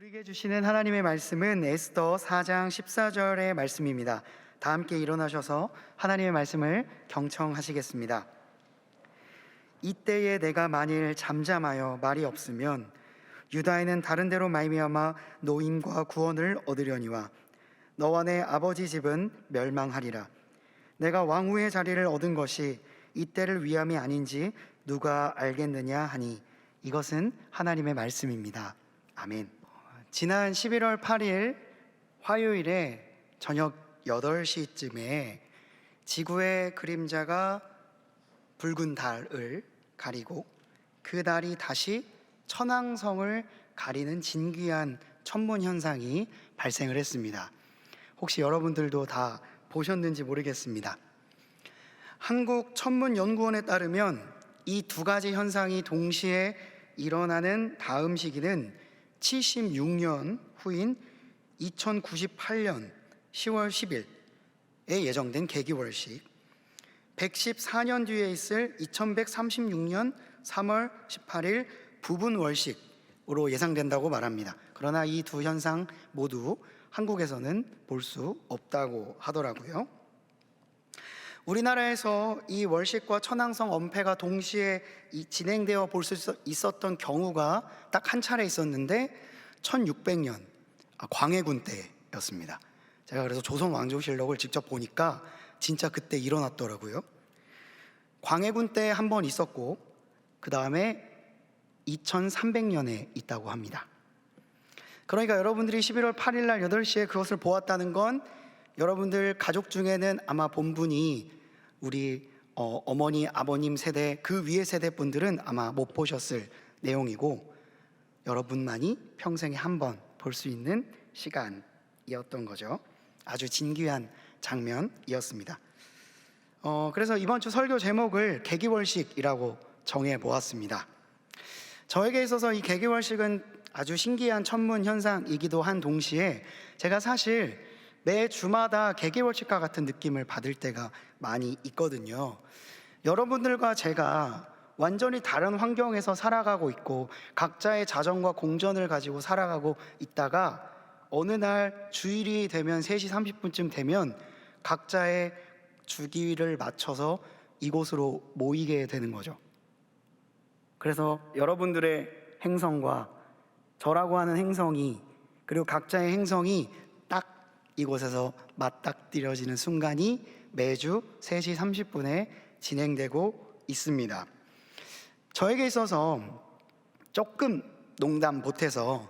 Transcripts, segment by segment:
우리에게 주시는 하나님의 말씀은 에스더 4장 14절의 말씀입니다. 다 함께 일어나셔서 하나님의 말씀을 경청하시겠습니다. 이때에 내가 만일 잠잠하여 말이 없으면 유다에는 다른 데로 말미암아 노임과 구원을 얻으려니와 너와 내 아버지 집은 멸망하리라. 내가 왕후의 자리를 얻은 것이 이때를 위함이 아닌지 누가 알겠느냐 하니 이것은 하나님의 말씀입니다. 아멘. 지난 11월 8일 화요일에 저녁 8시쯤에 지구의 그림자가 붉은 달을 가리고 그 달이 다시 천왕성을 가리는 진귀한 천문 현상이 발생을 했습니다. 혹시 여러분들도 다 보셨는지 모르겠습니다. 한국천문연구원에 따르면 이 두 가지 현상이 동시에 일어나는 다음 시기는 76년 후인 2098년 10월 10일에 예정된 개기월식, 114년 뒤에 있을 2136년 3월 18일 부분월식으로 예상된다고 말합니다. 그러나 이 두 현상 모두 한국에서는 볼 수 없다고 하더라고요. 우리나라에서 이 월식과 천왕성 엄폐가 동시에 진행되어 볼 수 있었던 경우가 딱 한 차례 있었는데 1600년 광해군 때였습니다. 제가 그래서 조선 왕조실록을 직접 보니까 진짜 그때 일어났더라고요. 광해군 때 한 번 있었고 그 다음에 2300년에 있다고 합니다. 그러니까 여러분들이 11월 8일 날 8시에 그것을 보았다는 건 여러분들 가족 중에는 아마 본분이 우리 어머니, 아버님 세대, 그 위의 세대 분들은 아마 못 보셨을 내용이고 여러분만이 평생에 한 번 볼 수 있는 시간이었던 거죠. 아주 진귀한 장면이었습니다. 그래서 이번 주 설교 제목을 개기월식이라고 정해 보았습니다. 저에게 있어서 이 개기월식은 아주 신기한 천문 현상이기도 한 동시에 제가 사실 매 주마다 개기월식과 같은 느낌을 받을 때가 많이 있거든요. 여러분들과 제가 완전히 다른 환경에서 살아가고 있고 각자의 자정과 공전을 가지고 살아가고 있다가 어느 날 주일이 되면 3시 30분쯤 되면 각자의 주기를 맞춰서 이곳으로 모이게 되는 거죠. 그래서 여러분들의 행성과 저라고 하는 행성이, 그리고 각자의 행성이 딱 이곳에서 맞닥뜨려지는 순간이 매주 3시 30분에 진행되고 있습니다. 저에게 있어서 조금 농담 못해서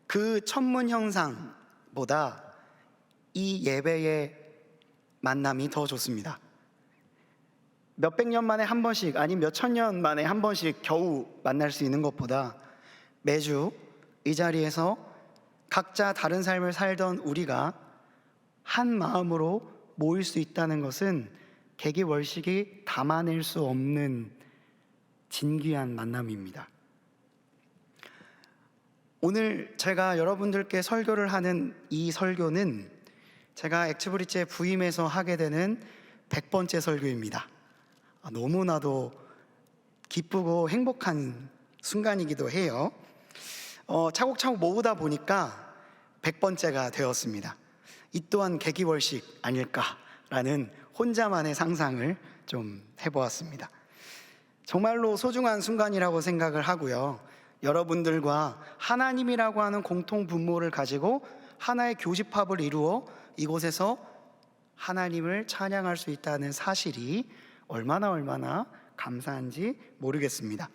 그 천문 현상보다 이 예배의 만남이 더 좋습니다. 몇백 년 만에 한 번씩, 아니면 몇천 년 만에 한 번씩 겨우 만날 수 있는 것보다 매주 이 자리에서 각자 다른 삶을 살던 우리가 한 마음으로 모일 수 있다는 것은 개기월식이 담아낼 수 없는 진귀한 만남입니다. 오늘 제가 여러분들께 설교를 하는 이 설교는 제가 액츠브리지에 부임해서 하게 되는 100번째 설교입니다. 너무나도 기쁘고 행복한 순간이기도 해요. 차곡차곡 모으다 보니까 100번째가 되었습니다. 이 또한 개기월식 아닐까라는 혼자만의 상상을 좀 해보았습니다. 정말로 소중한 순간이라고 생각을 하고요. 여러분들과 하나님이라고 하는 공통 분모를 가지고 하나의 교집합을 이루어 이곳에서 하나님을 찬양할 수 있다는 사실이 얼마나 감사한지 모르겠습니다.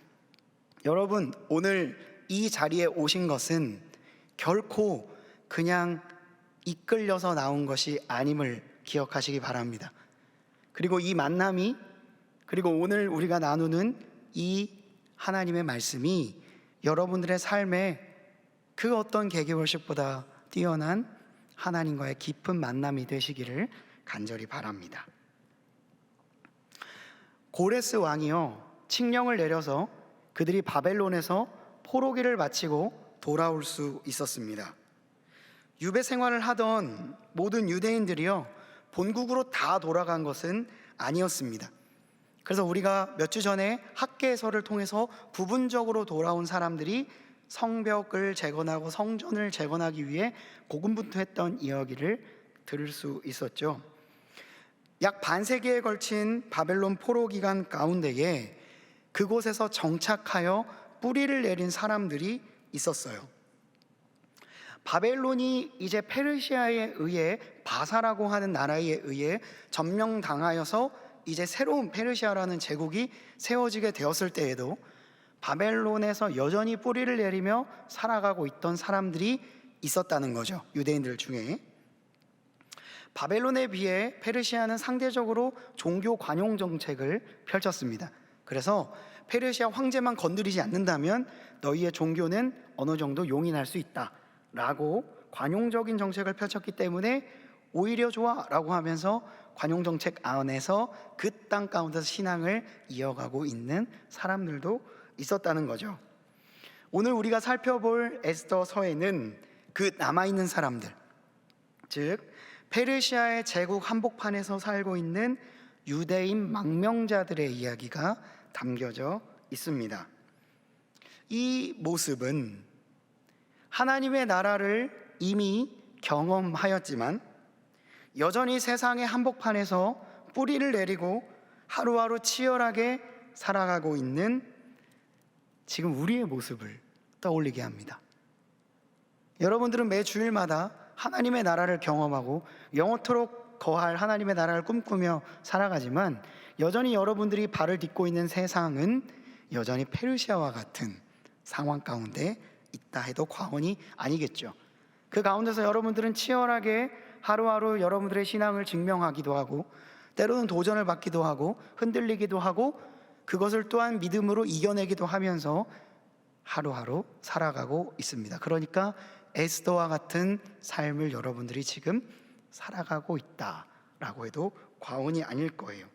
여러분, 오늘 이 자리에 오신 것은 결코 그냥 이끌려서 나온 것이 아님을 기억하시기 바랍니다. 그리고 이 만남이, 그리고 오늘 우리가 나누는 이 하나님의 말씀이 여러분들의 삶에 그 어떤 개기월식보다 뛰어난 하나님과의 깊은 만남이 되시기를 간절히 바랍니다. 고레스 왕이요, 칙령을 내려서 그들이 바벨론에서 포로기를 마치고 돌아올 수 있었습니다. 유배 생활을 하던 모든 유대인들이요, 본국으로 다 돌아간 것은 아니었습니다. 그래서 우리가 몇 주 전에 학계서를 통해서 부분적으로 돌아온 사람들이 성벽을 재건하고 성전을 재건하기 위해 고군분투했던 이야기를 들을 수 있었죠. 약 반세기에 걸친 바벨론 포로 기간 가운데에 그곳에서 정착하여 뿌리를 내린 사람들이 있었어요. 바벨론이 이제 페르시아에 의해, 바사라고 하는 나라에 의해 점령당하여서 이제 새로운 페르시아라는 제국이 세워지게 되었을 때에도 바벨론에서 여전히 뿌리를 내리며 살아가고 있던 사람들이 있었다는 거죠. 유대인들 중에. 바벨론에 비해 페르시아는 상대적으로 종교 관용 정책을 펼쳤습니다. 그래서 페르시아 황제만 건드리지 않는다면 너희의 종교는 어느 정도 용인할 수 있다 라고 관용적인 정책을 펼쳤기 때문에 오히려 좋아 라고 하면서 관용 정책 안에서 그 땅 가운데서 신앙을 이어가고 있는 사람들도 있었다는 거죠. 오늘 우리가 살펴볼 에스더서에는 그 남아있는 사람들, 즉 페르시아의 제국 한복판에서 살고 있는 유대인 망명자들의 이야기가 담겨져 있습니다. 이 모습은 하나님의 나라를 이미 경험하였지만 여전히 세상의 한복판에서 뿌리를 내리고 하루하루 치열하게 살아가고 있는 지금 우리의 모습을 떠올리게 합니다. 여러분들은 매 주일마다 하나님의 나라를 경험하고 영원토록 거할 하나님의 나라를 꿈꾸며 살아가지만 여전히 여러분들이 발을 딛고 있는 세상은 여전히 페르시아와 같은 상황 가운데 있다 해도 과언이 아니겠죠. 그 가운데서 여러분들은 치열하게 하루하루 여러분들의 신앙을 증명하기도 하고 때로는 도전을 받기도 하고 흔들리기도 하고 그것을 또한 믿음으로 이겨내기도 하면서 하루하루 살아가고 있습니다. 그러니까 에스더와 같은 삶을 여러분들이 지금 살아가고 있다라고 해도 과언이 아닐 거예요.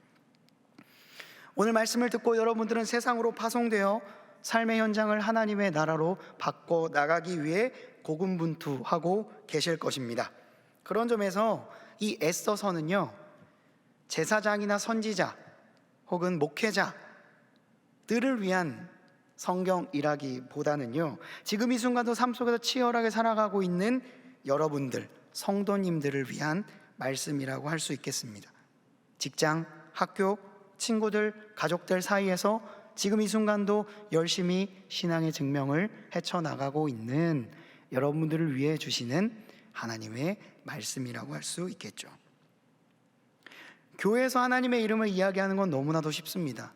오늘 말씀을 듣고 여러분들은 세상으로 파송되어 삶의 현장을 하나님의 나라로 바꿔 나가기 위해 고군분투하고 계실 것입니다. 그런 점에서 이 에스더서는요, 제사장이나 선지자 혹은 목회자들을 위한 성경이라기보다는요, 지금 이 순간도 삶 속에서 치열하게 살아가고 있는 여러분들, 성도님들을 위한 말씀이라고 할 수 있겠습니다. 직장, 학교, 친구들, 가족들 사이에서 지금 이 순간도 열심히 신앙의 증명을 헤쳐나가고 있는 여러분들을 위해 주시는 하나님의 말씀이라고 할 수 있겠죠. 교회에서 하나님의 이름을 이야기하는 건 너무나도 쉽습니다.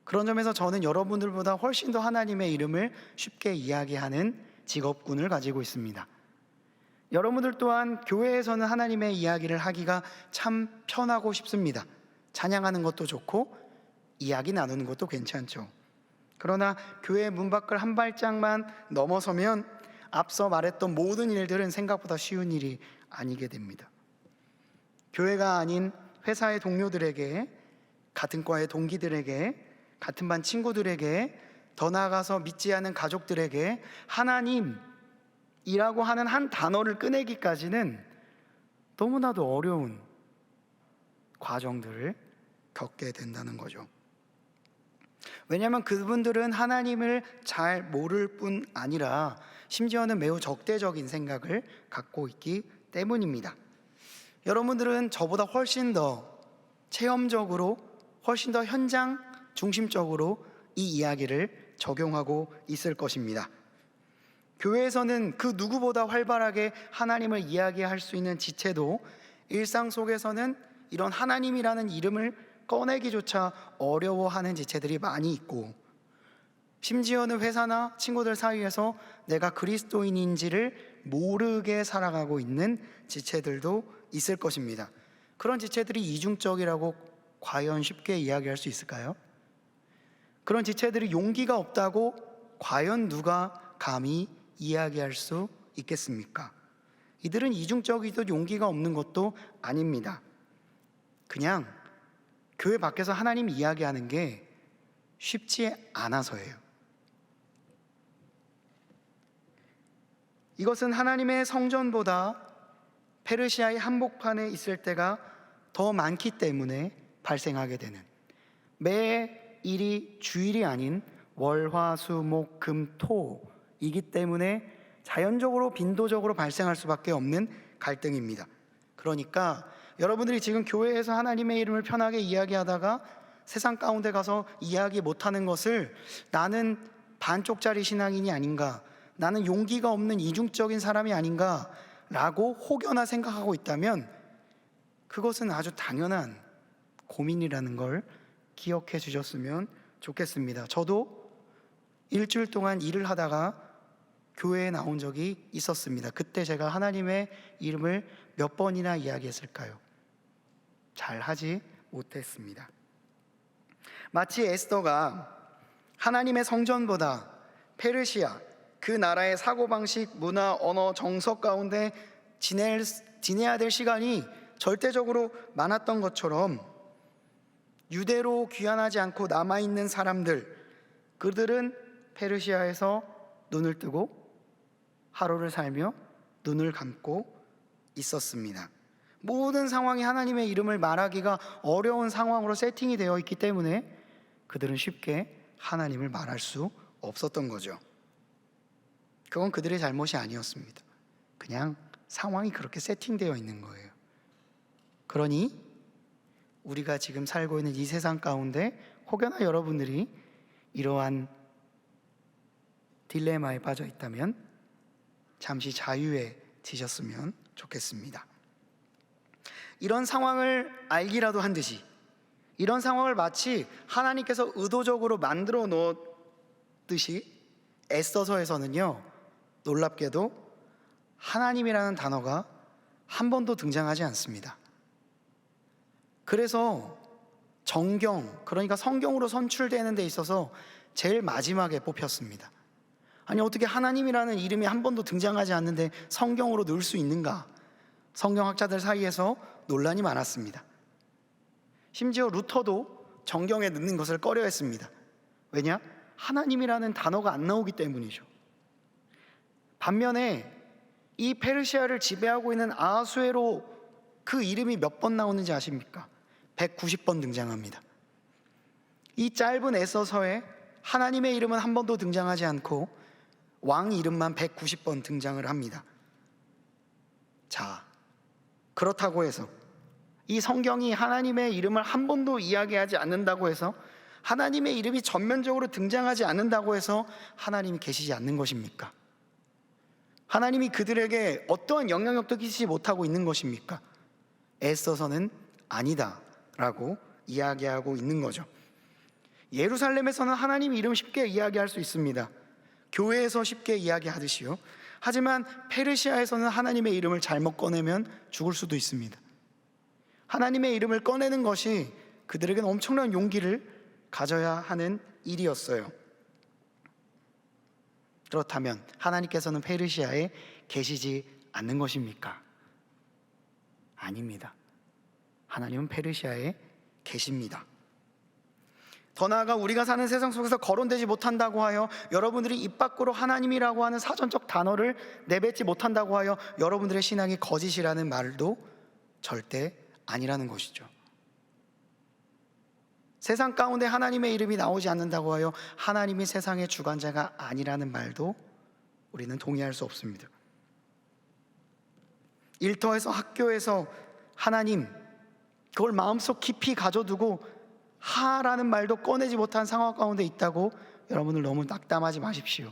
그런 점에서 저는 여러분들보다 훨씬 더 하나님의 이름을 쉽게 이야기하는 직업군을 가지고 있습니다. 여러분들 또한 교회에서는 하나님의 이야기를 하기가 참 편하고 쉽습니다. 찬양하는 것도 좋고 이야기 나누는 것도 괜찮죠. 그러나 교회 문 밖을 한 발짝만 넘어서면 앞서 말했던 모든 일들은 생각보다 쉬운 일이 아니게 됩니다. 교회가 아닌 회사의 동료들에게, 같은 과의 동기들에게, 같은 반 친구들에게, 더 나아가서 믿지 않은 가족들에게 하나님이라고 하는 한 단어를 꺼내기까지는 너무나도 어려운 과정들을 겪게 된다는 거죠. 왜냐하면 그분들은 하나님을 잘 모를 뿐 아니라 심지어는 매우 적대적인 생각을 갖고 있기 때문입니다. 여러분들은 저보다 훨씬 더 체험적으로, 훨씬 더 현장 중심적으로 이 이야기를 적용하고 있을 것입니다. 교회에서는 그 누구보다 활발하게 하나님을 이야기할 수 있는 지체도 일상 속에서는 이런 하나님이라는 이름을 꺼내기조차 어려워하는 지체들이 많이 있고, 심지어는 회사나 친구들 사이에서 내가 그리스도인인지를 모르게 살아가고 있는 지체들도 있을 것입니다. 그런 지체들이 이중적이라고 과연 쉽게 이야기할 수 있을까요? 그런 지체들이 용기가 없다고 과연 누가 감히 이야기할 수 있겠습니까? 이들은 이중적이도 용기가 없는 것도 아닙니다. 그냥 교회 밖에서 하나님 이야기하는 게 쉽지 않아서예요. 이것은 하나님의 성전보다 페르시아의 한복판에 있을 때가 더 많기 때문에 발생하게 되는, 매 일이 주일이 아닌 월, 화, 수, 목, 금, 토 이기 때문에 자연적으로 빈도적으로 발생할 수밖에 없는 갈등입니다. 그러니까 여러분들이 지금 교회에서 하나님의 이름을 편하게 이야기하다가 세상 가운데 가서 이야기 못하는 것을 나는 반쪽짜리 신앙인이 아닌가, 나는 용기가 없는 이중적인 사람이 아닌가 라고 혹여나 생각하고 있다면 그것은 아주 당연한 고민이라는 걸 기억해 주셨으면 좋겠습니다. 저도 일주일 동안 일을 하다가 교회에 나온 적이 있었습니다. 그때 제가 하나님의 이름을 몇 번이나 이야기했을까요? 잘 하지 못했습니다. 마치 에스더가 하나님의 성전보다 페르시아, 그 나라의 사고방식, 문화, 언어, 정석 가운데 지내야 될 시간이 절대적으로 많았던 것처럼 유대로 귀환하지 않고 남아있는 사람들, 그들은 페르시아에서 눈을 뜨고 하루를 살며 눈을 감고 있었습니다. 모든 상황이 하나님의 이름을 말하기가 어려운 상황으로 세팅이 되어 있기 때문에 그들은 쉽게 하나님을 말할 수 없었던 거죠. 그건 그들의 잘못이 아니었습니다. 그냥 상황이 그렇게 세팅되어 있는 거예요. 그러니 우리가 지금 살고 있는 이 세상 가운데 혹여나 여러분들이 이러한 딜레마에 빠져 있다면 잠시 자유해지셨으면 좋겠습니다. 이런 상황을 알기라도 한 듯이, 이런 상황을 마치 하나님께서 의도적으로 만들어 놓았듯이 에스더서에서는요, 놀랍게도 하나님이라는 단어가 한 번도 등장하지 않습니다. 그래서 정경, 그러니까 성경으로 선출되는 데 있어서 제일 마지막에 뽑혔습니다. 아니, 어떻게 하나님이라는 이름이 한 번도 등장하지 않는데 성경으로 넣을 수 있는가? 성경학자들 사이에서 논란이 많았습니다. 심지어 루터도 정경에 넣는 것을 꺼려했습니다. 왜냐? 하나님이라는 단어가 안 나오기 때문이죠. 반면에 이 페르시아를 지배하고 있는 아하수에로 그 이름이 몇 번 나오는지 아십니까? 190번 등장합니다. 이 짧은 에서서에 하나님의 이름은 한 번도 등장하지 않고 왕 이름만 190번 등장을 합니다. 자, 그렇다고 해서 이 성경이 하나님의 이름을 한 번도 이야기하지 않는다고 해서, 하나님의 이름이 전면적으로 등장하지 않는다고 해서 하나님이 계시지 않는 것입니까? 하나님이 그들에게 어떠한 영향력도 끼치지 못하고 있는 것입니까? 애써서는 아니다라고 이야기하고 있는 거죠. 예루살렘에서는 하나님 이름 쉽게 이야기할 수 있습니다. 교회에서 쉽게 이야기하듯이요. 하지만 페르시아에서는 하나님의 이름을 잘못 꺼내면 죽을 수도 있습니다. 하나님의 이름을 꺼내는 것이 그들에게는 엄청난 용기를 가져야 하는 일이었어요. 그렇다면 하나님께서는 페르시아에 계시지 않는 것입니까? 아닙니다. 하나님은 페르시아에 계십니다. 더 나아가 우리가 사는 세상 속에서 거론되지 못한다고 하여, 여러분들이 입 밖으로 하나님이라고 하는 사전적 단어를 내뱉지 못한다고 하여 여러분들의 신앙이 거짓이라는 말도 절대 아니라는 것이죠. 세상 가운데 하나님의 이름이 나오지 않는다고 하여 하나님이 세상의 주관자가 아니라는 말도 우리는 동의할 수 없습니다. 일터에서, 학교에서 하나님, 그걸 마음속 깊이 가져두고 하라는 말도 꺼내지 못한 상황 가운데 있다고 여러분들 너무 낙담하지 마십시오.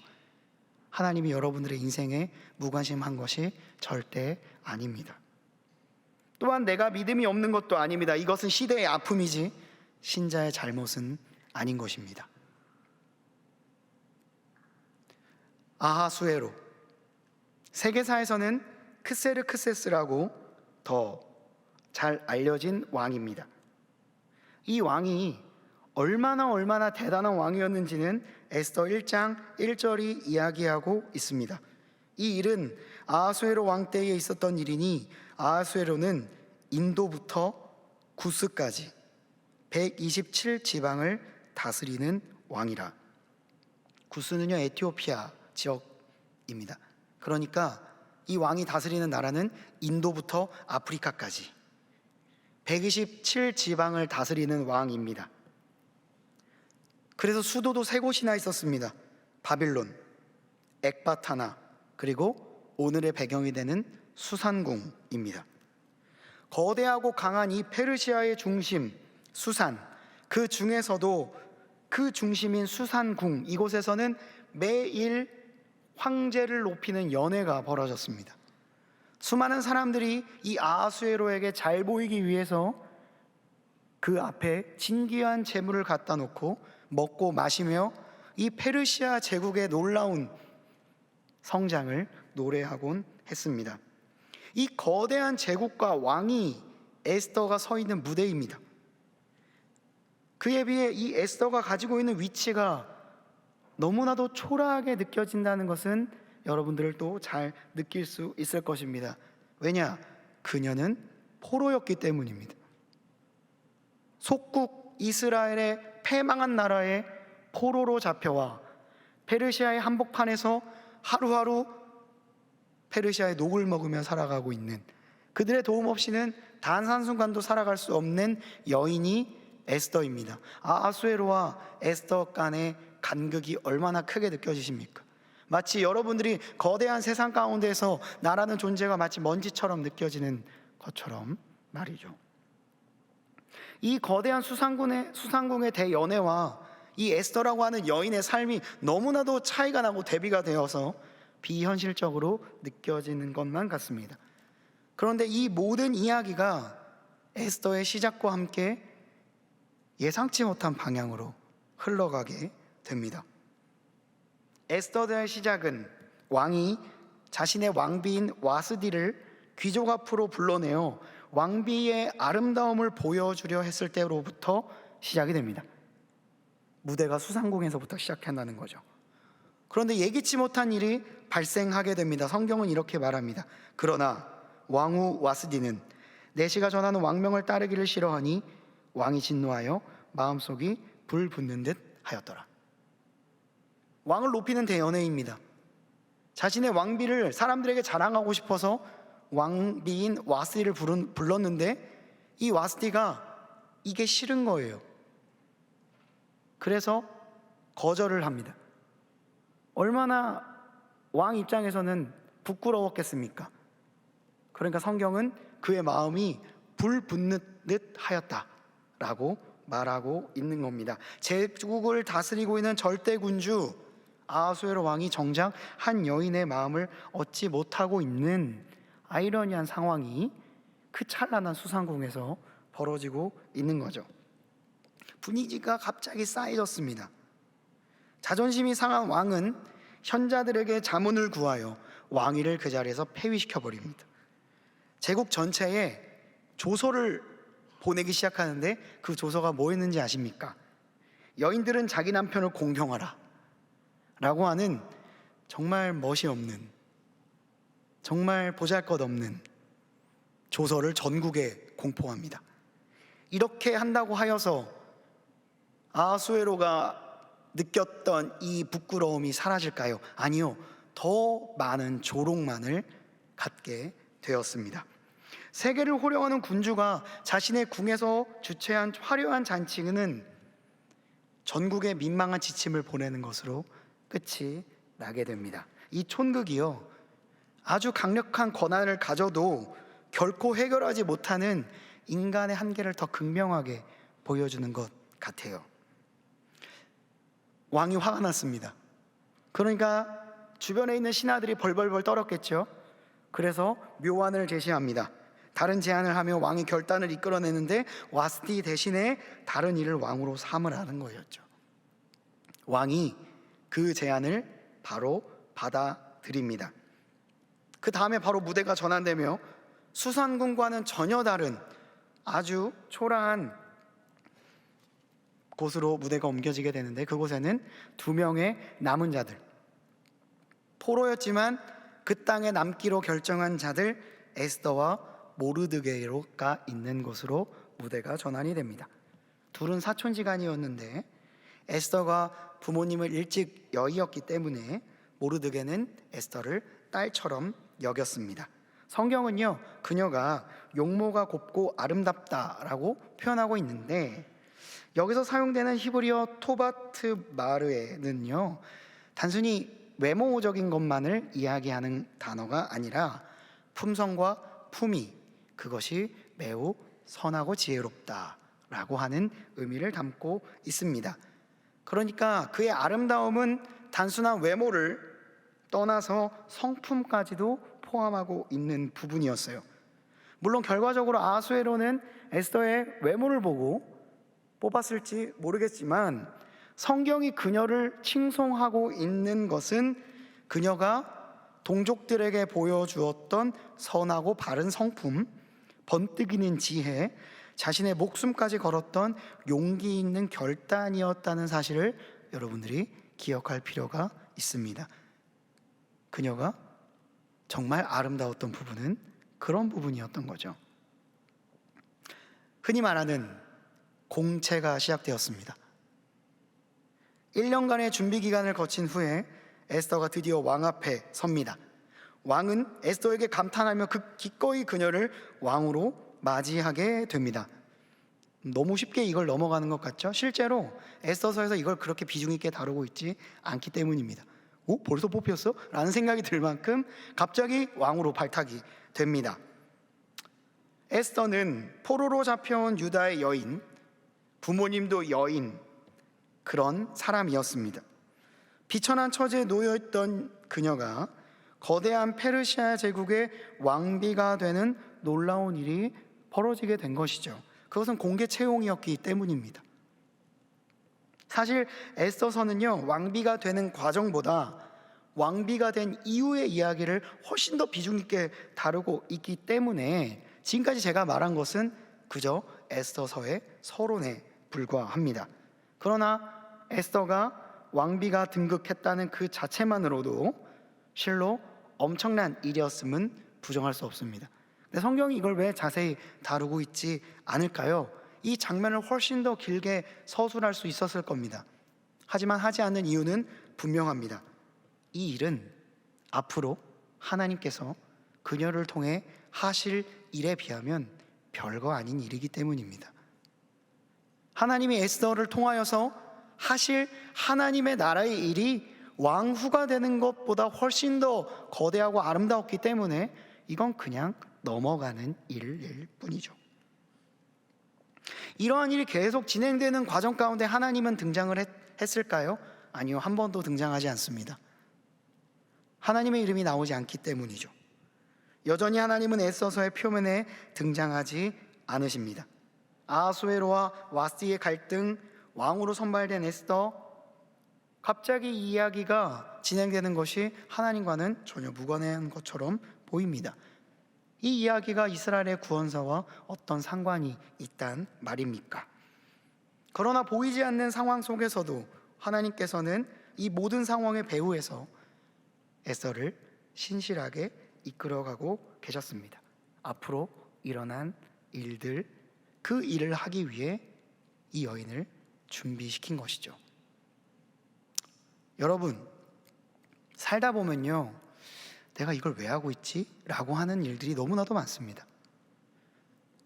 하나님이 여러분들의 인생에 무관심한 것이 절대 아닙니다. 또한 내가 믿음이 없는 것도 아닙니다. 이것은 시대의 아픔이지 신자의 잘못은 아닌 것입니다. 아하수에로, 세계사에서는 크세르크세스라고 더 잘 알려진 왕입니다. 이 왕이 얼마나 대단한 왕이었는지는 에스더 1장 1절이 이야기하고 있습니다. 이 일은 아하수에로 왕 때에 있었던 일이니, 아하수에로는 인도부터 구스까지 127지방을 다스리는 왕이라. 구스는요, 에티오피아 지역입니다. 그러니까 이 왕이 다스리는 나라는 인도부터 아프리카까지 127지방을 다스리는 왕입니다. 그래서 수도도 세 곳이나 있었습니다. 바빌론, 엑바타나, 그리고 오늘의 배경이 되는 수산궁입니다. 거대하고 강한 이 페르시아의 중심 수산, 그 중에서도 그 중심인 수산궁, 이곳에서는 매일 황제를 높이는 연회가 벌어졌습니다. 수많은 사람들이 이 아하수에로에게 잘 보이기 위해서 그 앞에 진귀한 제물을 갖다 놓고 먹고 마시며 이 페르시아 제국의 놀라운 성장을 노래하곤 했습니다. 이 거대한 제국과 왕이 에스더가 서 있는 무대입니다. 그에 비해 이 에스더가 가지고 있는 위치가 너무나도 초라하게 느껴진다는 것은 여러분들도 잘 느낄 수 있을 것입니다. 왜냐? 그녀는 포로였기 때문입니다. 속국 이스라엘의 패망한 나라의 포로로 잡혀와 페르시아의 한복판에서 하루하루 페르시아의 녹을 먹으며 살아가고 있는, 그들의 도움 없이는 단 한순간도 살아갈 수 없는 여인이 에스더입니다. 아하수에로와 에스더 간의 간극이 얼마나 크게 느껴지십니까? 마치 여러분들이 거대한 세상 가운데서 나라는 존재가 마치 먼지처럼 느껴지는 것처럼 말이죠. 이 거대한 수상궁의 대연회와 이 에스더라고 하는 여인의 삶이 너무나도 차이가 나고 대비가 되어서 비현실적으로 느껴지는 것만 같습니다. 그런데 이 모든 이야기가 에스더의 시작과 함께 예상치 못한 방향으로 흘러가게 됩니다. 에스더의 시작은 왕이 자신의 왕비인 와스디를 귀족 앞으로 불러내어 왕비의 아름다움을 보여주려 했을 때로부터 시작이 됩니다. 무대가 수상궁에서부터 시작한다는 거죠. 그런데 예기치 못한 일이 발생하게 됩니다. 성경은 이렇게 말합니다. 그러나 왕후 와스디는 내시가 전하는 왕명을 따르기를 싫어하니 왕이 진노하여 마음속이 불 붙는 듯 하였더라. 왕을 높이는 대연회입니다. 자신의 왕비를 사람들에게 자랑하고 싶어서 왕비인 와스디를 불렀는데 이 와스디가 이게 싫은 거예요. 그래서 거절을 합니다. 얼마나 왕 입장에서는 부끄러웠겠습니까? 그러니까 성경은 그의 마음이 불 붙는 듯 하였다라고 말하고 있는 겁니다. 제국을 다스리고 있는 절대군주 아하수에로 왕이 정작 한 여인의 마음을 얻지 못하고 있는 아이러니한 상황이 그 찬란한 수상궁에서 벌어지고 있는 거죠. 분위기가 갑자기 싸해졌습니다. 자존심이 상한 왕은 현자들에게 자문을 구하여 왕위를 그 자리에서 폐위시켜 버립니다. 제국 전체에 조서를 보내기 시작하는데 그 조서가 뭐였는지 아십니까? 여인들은 자기 남편을 공경하라 라고 하는 정말 멋이 없는, 정말 보잘것없는 조서를 전국에 공포합니다. 이렇게 한다고 하여서 아하수에로가 느꼈던 이 부끄러움이 사라질까요? 아니요, 더 많은 조롱만을 갖게 되었습니다. 세계를 호령하는 군주가 자신의 궁에서 주최한 화려한 잔치는 전국에 민망한 지침을 보내는 것으로 끝이 나게 됩니다. 이 촌극이요, 아주 강력한 권한을 가져도 결코 해결하지 못하는 인간의 한계를 더 극명하게 보여주는 것 같아요. 왕이 화가 났습니다. 그러니까 주변에 있는 신하들이 벌벌벌 떨었겠죠. 그래서 묘안을 제시합니다. 다른 제안을 하며 왕이 결단을 이끌어내는데 와스디 대신에 다른 이를 왕으로 삼으라는 거였죠. 왕이 그 제안을 바로 받아들입니다. 그 다음에 바로 무대가 전환되며 수산궁과는 전혀 다른 아주 초라한 곳으로 무대가 옮겨지게 되는데, 그곳에는 2명의 남은 자들, 포로였지만 그 땅에 남기로 결정한 자들 에스더와 모르드게가 있는 곳으로 무대가 전환이 됩니다. 둘은 사촌지간이었는데 에스더가 부모님을 일찍 여의었기 때문에 모르드게는 에스더를 딸처럼 여겼습니다. 성경은요, 그녀가 용모가 곱고 아름답다라고 표현하고 있는데, 여기서 사용되는 히브리어 토바트 마르에는요 단순히 외모적인 것만을 이야기하는 단어가 아니라 품성과 품위, 그것이 매우 선하고 지혜롭다라고 하는 의미를 담고 있습니다. 그러니까 그의 아름다움은 단순한 외모를 떠나서 성품까지도 포함하고 있는 부분이었어요. 물론 결과적으로 아하수에로는 에스더의 외모를 보고 뽑았을지 모르겠지만 성경이 그녀를 칭송하고 있는 것은 그녀가 동족들에게 보여주었던 선하고 바른 성품, 번뜩이는 지혜, 자신의 목숨까지 걸었던 용기 있는 결단이었다는 사실을 여러분들이 기억할 필요가 있습니다. 그녀가 정말 아름다웠던 부분은 그런 부분이었던 거죠. 흔히 말하는 공채가 시작되었습니다. 1년간의 준비 기간을 거친 후에 에스더가 드디어 왕 앞에 섭니다. 왕은 에스더에게 감탄하며 기꺼이 그녀를 왕으로 맞이하게 됩니다. 너무 쉽게 이걸 넘어가는 것 같죠? 실제로 에스더서에서 이걸 그렇게 비중 있게 다루고 있지 않기 때문입니다. 오? 벌써 뽑혔어? 라는 생각이 들 만큼 갑자기 왕으로 발탁이 됩니다. 에스더는 포로로 잡혀온 유다의 여인, 부모님도 여인, 그런 사람이었습니다. 비천한 처지에 놓여있던 그녀가 거대한 페르시아 제국의 왕비가 되는 놀라운 일이 벌어지게 된 것이죠. 그것은 공개 채용이었기 때문입니다. 사실 에스더서는요, 왕비가 되는 과정보다 왕비가 된 이후의 이야기를 훨씬 더 비중 있게 다루고 있기 때문에 지금까지 제가 말한 것은 그저 에스더서의 서론에 불과합니다. 그러나 에스더가 왕비가 등극했다는 그 자체만으로도 실로 엄청난 일이었음은 부정할 수 없습니다. 근데 성경이 이걸 왜 자세히 다루고 있지 않을까요? 이 장면을 훨씬 더 길게 서술할 수 있었을 겁니다. 하지만 하지 않는 이유는 분명합니다. 이 일은 앞으로 하나님께서 그녀를 통해 하실 일에 비하면 별거 아닌 일이기 때문입니다. 하나님이 에스더를 통하여서 하실 하나님의 나라의 일이 왕후가 되는 것보다 훨씬 더 거대하고 아름다웠기 때문에 이건 그냥 넘어가는 일일 뿐이죠. 이러한 일이 계속 진행되는 과정 가운데 하나님은 등장을 했을까요? 아니요, 한 번도 등장하지 않습니다. 하나님의 이름이 나오지 않기 때문이죠. 여전히 하나님은 에스더서의 표면에 등장하지 않으십니다. 아하수에로와 와스티의 갈등, 왕으로 선발된 에스더, 갑자기 이 이야기가 진행되는 것이 하나님과는 전혀 무관한 것처럼 보입니다. 이 이야기가 이스라엘의 구원사와 어떤 상관이 있단 말입니까? 그러나 보이지 않는 상황 속에서도 하나님께서는 이 모든 상황의 배후에서 에스더를 신실하게 이끌어가고 계셨습니다. 앞으로 일어난 일들, 그 일을 하기 위해 이 여인을 준비시킨 것이죠. 여러분, 살다 보면요, 내가 이걸 왜 하고 있지? 라고 하는 일들이 너무나도 많습니다.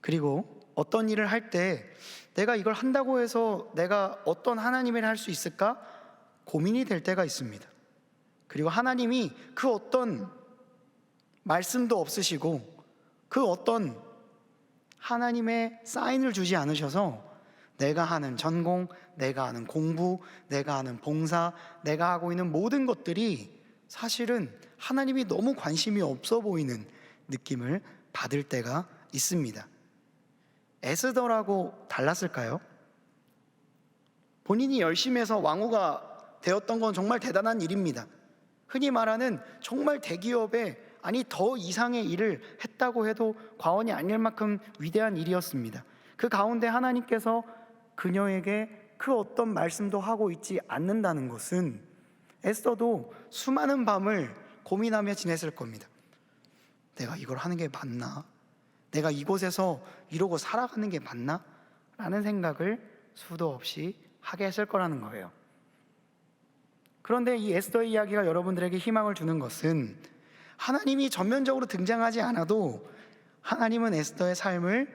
그리고 어떤 일을 할 때 내가 이걸 한다고 해서 내가 어떤 하나님을 할 수 있을까? 고민이 될 때가 있습니다. 그리고 하나님이 그 어떤 말씀도 없으시고 그 어떤 하나님의 사인을 주지 않으셔서 내가 하는 전공, 내가 하는 공부, 내가 하는 봉사, 내가 하고 있는 모든 것들이 사실은 하나님이 너무 관심이 없어 보이는 느낌을 받을 때가 있습니다. 에스더라고 달랐을까요? 본인이 열심히 해서 왕후가 되었던 건 정말 대단한 일입니다. 흔히 말하는 정말 대기업에 더 이상의 일을 했다고 해도 과언이 아닐 만큼 위대한 일이었습니다. 그 가운데 하나님께서 그녀에게 그 어떤 말씀도 하고 있지 않는다는 것은 에스더도 수많은 밤을 고민하며 지냈을 겁니다. 내가 이걸 하는 게 맞나? 내가 이곳에서 이러고 살아가는 게 맞나? 라는 생각을 수도 없이 하게 했을 거라는 거예요. 그런데 이 에스더의 이야기가 여러분들에게 희망을 주는 것은 하나님이 전면적으로 등장하지 않아도 하나님은 에스더의 삶을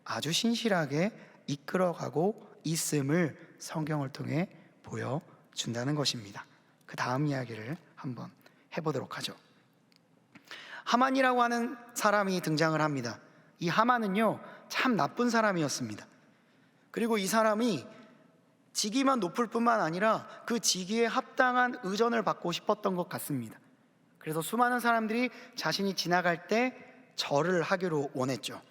아주 신실하게 이끌어가고 있음을 성경을 통해 보여준다는 것입니다. 그 다음 이야기를 한번 한번 해보도록 하죠. 하만이라고 하는 사람이 등장을 합니다. 이 하만은요, 참 나쁜 사람이었습니다. 그리고 이 사람이 직위만 높을 뿐만 아니라 그 직위에 합당한 의전을 받고 싶었던 것 같습니다. 그래서 수많은 사람들이 자신이 지나갈 때 절을 하기로 원했죠.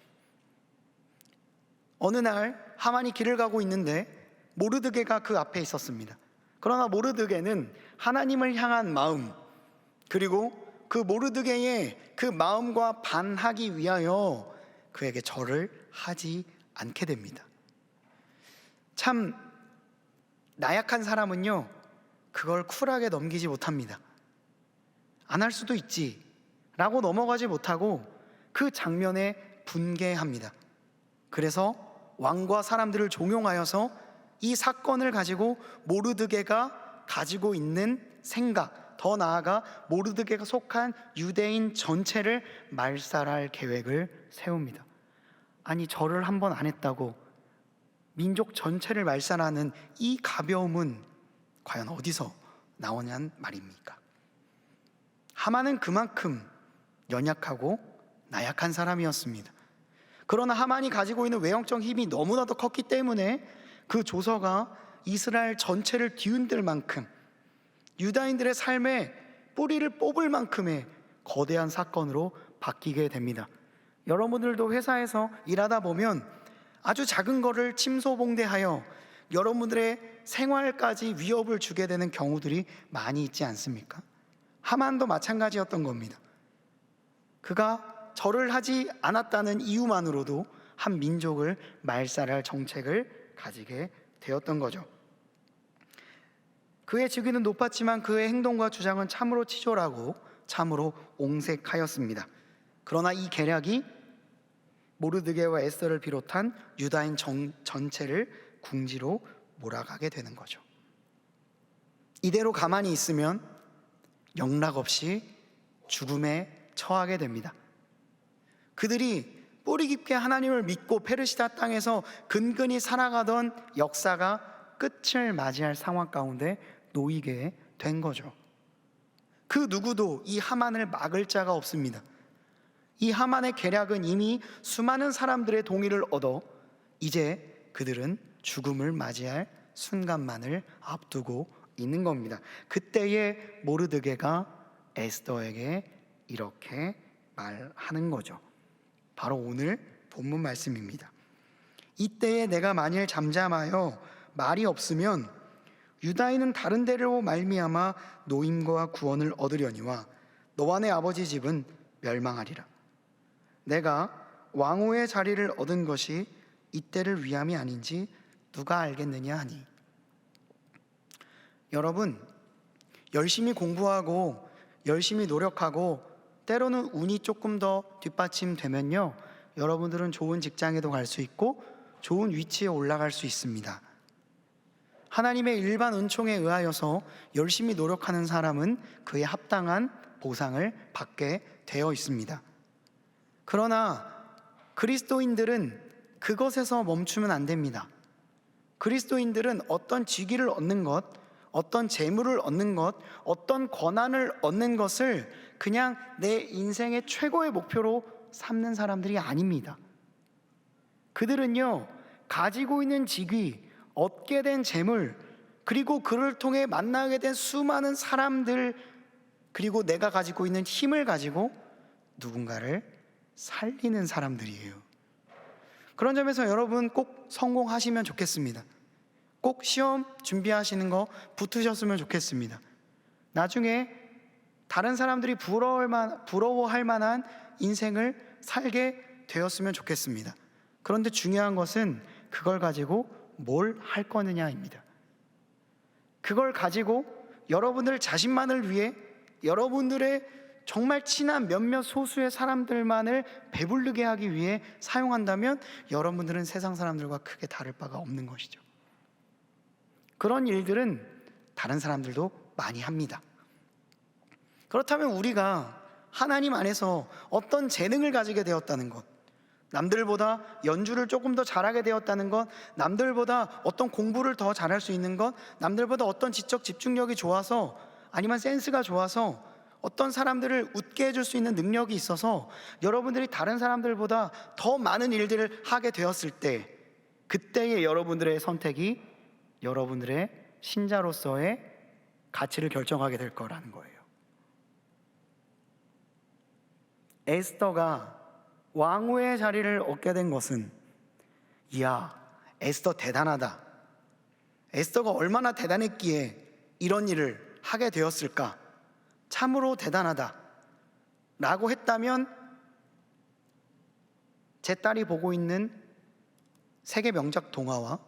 어느 날 하만이 길을 가고 있는데 모르드게가 그 앞에 있었습니다. 그러나 모르드게는 하나님을 향한 마음, 그리고 그 모르드게의 그 마음과 반하기 위하여 그에게 절을 하지 않게 됩니다. 참 나약한 사람은요, 그걸 쿨하게 넘기지 못합니다. 안 할 수도 있지 라고 넘어가지 못하고 그 장면에 분개합니다. 그래서 왕과 사람들을 종용하여서 이 사건을 가지고 모르드게가 가지고 있는 생각, 더 나아가 모르드게가 속한 유대인 전체를 말살할 계획을 세웁니다. 아니, 절을 한 번 안 했다고 민족 전체를 말살하는 이 가벼움은 과연 어디서 나오냐는 말입니까? 하만은 그만큼 연약하고 나약한 사람이었습니다. 그러나 하만이 가지고 있는 외형적 힘이 너무나도 컸기 때문에 그 조서가 이스라엘 전체를 뒤흔들 만큼, 유다인들의 삶에 뿌리를 뽑을 만큼의 거대한 사건으로 바뀌게 됩니다. 여러분들도 회사에서 일하다 보면 아주 작은 거를 침소봉대하여 여러분들의 생활까지 위협을 주게 되는 경우들이 많이 있지 않습니까? 하만도 마찬가지였던 겁니다. 그가 절을 하지 않았다는 이유만으로도 한 민족을 말살할 정책을 가지게 되었던 거죠. 그의 직위는 높았지만 그의 행동과 주장은 참으로 치졸하고 참으로 옹색하였습니다. 그러나 이 계략이 모르드게와 에스더를 비롯한 유다인 전체를 궁지로 몰아가게 되는 거죠. 이대로 가만히 있으면 영락없이 죽음에 처하게 됩니다. 그들이 뿌리 깊게 하나님을 믿고 페르시아 땅에서 근근히 살아가던 역사가 끝을 맞이할 상황 가운데 놓이게 된 거죠. 그 누구도 이 하만을 막을 자가 없습니다. 이 하만의 계략은 이미 수많은 사람들의 동의를 얻어 이제 그들은 죽음을 맞이할 순간만을 앞두고 있는 겁니다. 그때에 모르드게가 에스더에게 이렇게 말하는 거죠. 바로 오늘 본문 말씀입니다. 이때에 내가 만일 잠잠하여 말이 없으면 유다인은 다른 데로 말미암아 노임과 구원을 얻으려니와 너와 내 아버지 집은 멸망하리라. 내가 왕후의 자리를 얻은 것이 이때를 위함이 아닌지 누가 알겠느냐 하니. 여러분, 열심히 공부하고 열심히 노력하고 때로는 운이 조금 더 뒷받침되면요, 여러분들은 좋은 직장에도 갈 수 있고 좋은 위치에 올라갈 수 있습니다. 하나님의 일반 은총에 의하여서 열심히 노력하는 사람은 그에 합당한 보상을 받게 되어 있습니다. 그러나 그리스도인들은 그것에서 멈추면 안 됩니다. 그리스도인들은 어떤 직위를 얻는 것, 어떤 재물을 얻는 것, 어떤 권한을 얻는 것을 그냥 내 인생의 최고의 목표로 삼는 사람들이 아닙니다. 그들은요, 가지고 있는 직위, 얻게 된 재물, 그리고 그를 통해 만나게 된 수많은 사람들, 그리고 내가 가지고 있는 힘을 가지고 누군가를 살리는 사람들이에요. 그런 점에서 여러분 꼭 성공하시면 좋겠습니다. 꼭 시험 준비하시는 거 붙으셨으면 좋겠습니다. 나중에 다른 사람들이 부러워할 만한 인생을 살게 되었으면 좋겠습니다. 그런데 중요한 것은 그걸 가지고 뭘 할 거느냐입니다. 그걸 가지고 여러분들 자신만을 위해 여러분들의 정말 친한 몇몇 소수의 사람들만을 배부르게 하기 위해 사용한다면 여러분들은 세상 사람들과 크게 다를 바가 없는 것이죠. 그런 일들은 다른 사람들도 많이 합니다. 그렇다면 우리가 하나님 안에서 어떤 재능을 가지게 되었다는 것, 남들보다 연주를 조금 더 잘하게 되었다는 것, 남들보다 어떤 공부를 더 잘할 수 있는 것, 남들보다 어떤 지적 집중력이 좋아서 아니면 센스가 좋아서 어떤 사람들을 웃게 해줄 수 있는 능력이 있어서 여러분들이 다른 사람들보다 더 많은 일들을 하게 되었을 때, 그때의 여러분들의 선택이 여러분들의 신자로서의 가치를 결정하게 될 거라는 거예요. 에스더가 왕후의 자리를 얻게 된 것은, 이야, 에스더 대단하다, 에스더가 얼마나 대단했기에 이런 일을 하게 되었을까, 참으로 대단하다 라고 했다면 제 딸이 보고 있는 세계 명작 동화와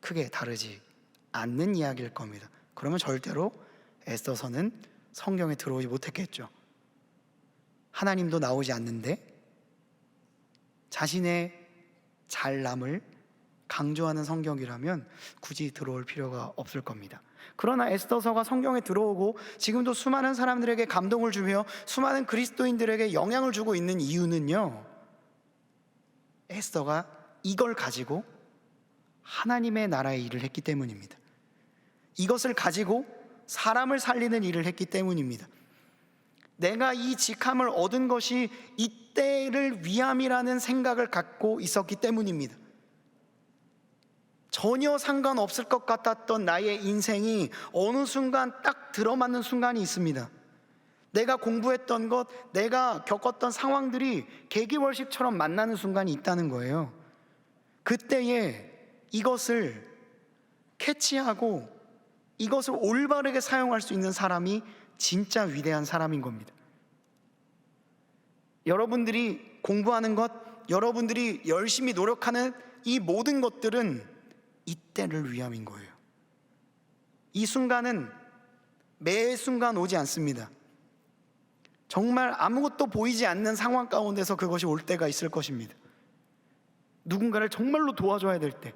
크게 다르지 않는 이야기일 겁니다. 그러면 절대로 에스더서는 성경에 들어오지 못했겠죠. 하나님도 나오지 않는데 자신의 잘남을 강조하는 성경이라면 굳이 들어올 필요가 없을 겁니다. 그러나 에스더서가 성경에 들어오고 지금도 수많은 사람들에게 감동을 주며 수많은 그리스도인들에게 영향을 주고 있는 이유는요, 에스더가 이걸 가지고 하나님의 나라의 일을 했기 때문입니다. 이것을 가지고 사람을 살리는 일을 했기 때문입니다. 내가 이 직함을 얻은 것이 이때를 위함이라는 생각을 갖고 있었기 때문입니다. 전혀 상관없을 것 같았던 나의 인생이 어느 순간 딱 들어맞는 순간이 있습니다. 내가 공부했던 것, 내가 겪었던 상황들이 계기월식처럼 만나는 순간이 있다는 거예요. 그때에 이것을 캐치하고 이것을 올바르게 사용할 수 있는 사람이 진짜 위대한 사람인 겁니다. 여러분들이 공부하는 것, 여러분들이 열심히 노력하는 이 모든 것들은 이때를 위함인 거예요. 이 순간은 매 순간 오지 않습니다. 정말 아무것도 보이지 않는 상황 가운데서 그것이 올 때가 있을 것입니다. 누군가를 정말로 도와줘야 될 때,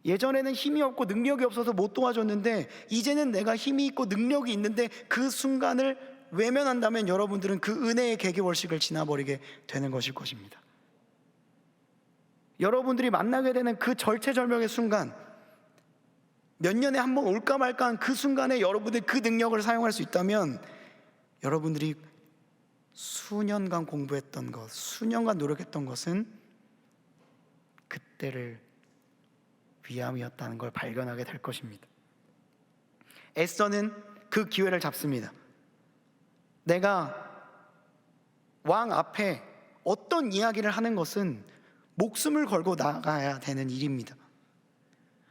예전에는 힘이 없고 능력이 없어서 못 도와줬는데 이제는 내가 힘이 있고 능력이 있는데 그 순간을 외면한다면 여러분들은 그 은혜의 계기월식을 지나버리게 되는 것일 것입니다. 여러분들이 만나게 되는 그 절체절명의 순간, 몇 년에 한 번 올까 말까한 그 순간에 여러분들이 그 능력을 사용할 수 있다면 여러분들이 수년간 공부했던 것, 수년간 노력했던 것은 그때를 위함이었다는 걸 발견하게 될 것입니다. 에스더는 그 기회를 잡습니다. 내가 왕 앞에 어떤 이야기를 하는 것은 목숨을 걸고 나가야 되는 일입니다.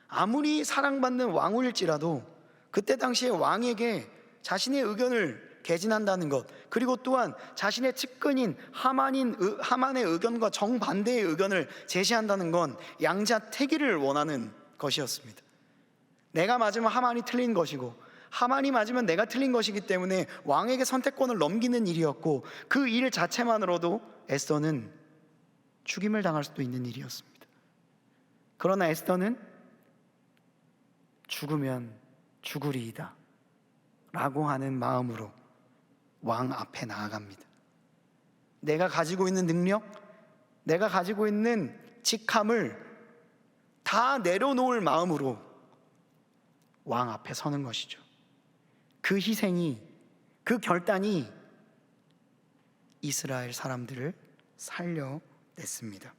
아무리 사랑받는 왕후일지라도 그때 당시에 왕에게 자신의 의견을 개진한다는 것, 그리고 또한 자신의 측근인 하만의 의견과 정반대의 의견을 제시한다는 건 양자택일을 원하는 것이었습니다. 내가 맞으면 하만이 틀린 것이고 하만이 맞으면 내가 틀린 것이기 때문에 왕에게 선택권을 넘기는 일이었고, 그 일 자체만으로도 에스더는 죽임을 당할 수도 있는 일이었습니다. 그러나 에스더는 죽으면 죽으리이다 라고 하는 마음으로 왕 앞에 나아갑니다. 내가 가지고 있는 능력, 내가 가지고 있는 직함을 다 내려놓을 마음으로 왕 앞에 서는 것이죠. 그 희생이, 그 결단이 이스라엘 사람들을 살려냈습니다.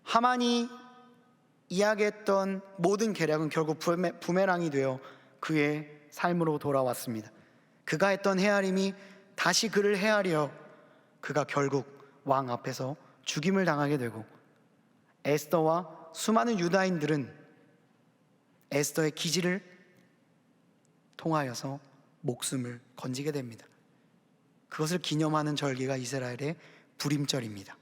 하만이 이야기했던 모든 계략은 결국 부메랑이 되어 그의 삶으로 돌아왔습니다. 그가 했던 헤아림이 다시 그를 헤아려 그가 결국 왕 앞에서 죽임을 당하게 되고, 에스더와 수많은 유다인들은 에스더의 기지를 통하여서 목숨을 건지게 됩니다. 그것을 기념하는 절기가 이스라엘의 불임절입니다.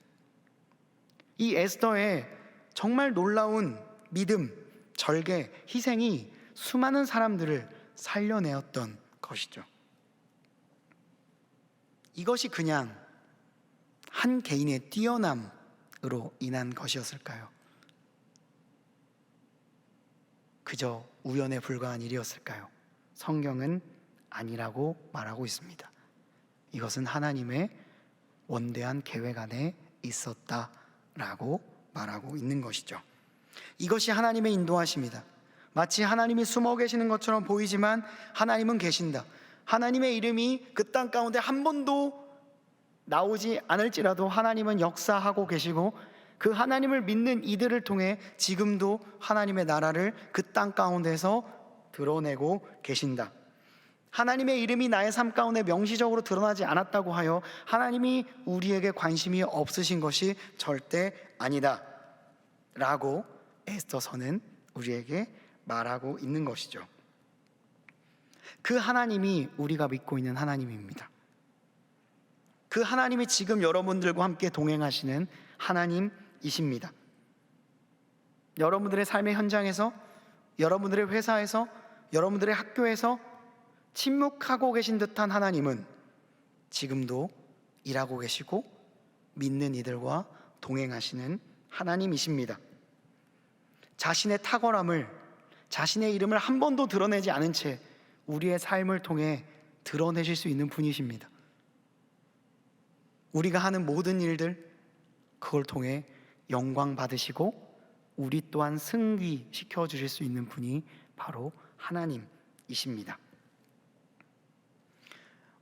이 에스더의 정말 놀라운 믿음, 절개, 희생이 수많은 사람들을 살려내었던 것이죠. 이것이 그냥 한 개인의 뛰어남으로 인한 것이었을까요? 그저 우연에 불과한 일이었을까요? 성경은 아니라고 말하고 있습니다. 이것은 하나님의 원대한 계획 안에 있었다라고 말하고 있는 것이죠. 이것이 하나님의 인도하심이다. 마치 하나님이 숨어 계시는 것처럼 보이지만 하나님은 계신다. 하나님의 이름이 그 땅 가운데 한 번도 나오지 않을지라도 하나님은 역사하고 계시고, 그 하나님을 믿는 이들을 통해 지금도 하나님의 나라를 그 땅 가운데서 드러내고 계신다. 하나님의 이름이 나의 삶 가운데 명시적으로 드러나지 않았다고 하여 하나님이 우리에게 관심이 없으신 것이 절대 아니다 라고 에스더서는 우리에게 말하고 있는 것이죠. 그 하나님이 우리가 믿고 있는 하나님입니다. 그 하나님이 지금 여러분들과 함께 동행하시는 하나님이십니다. 여러분들의 삶의 현장에서, 여러분들의 회사에서, 여러분들의 학교에서 침묵하고 계신 듯한 하나님은 지금도 일하고 계시고 믿는 이들과 동행하시는 하나님이십니다. 자신의 탁월함을, 자신의 이름을 한 번도 드러내지 않은 채 우리의 삶을 통해 드러내실 수 있는 분이십니다. 우리가 하는 모든 일들, 그걸 통해 영광 받으시고 우리 또한 승리시켜 주실 수 있는 분이 바로 하나님이십니다.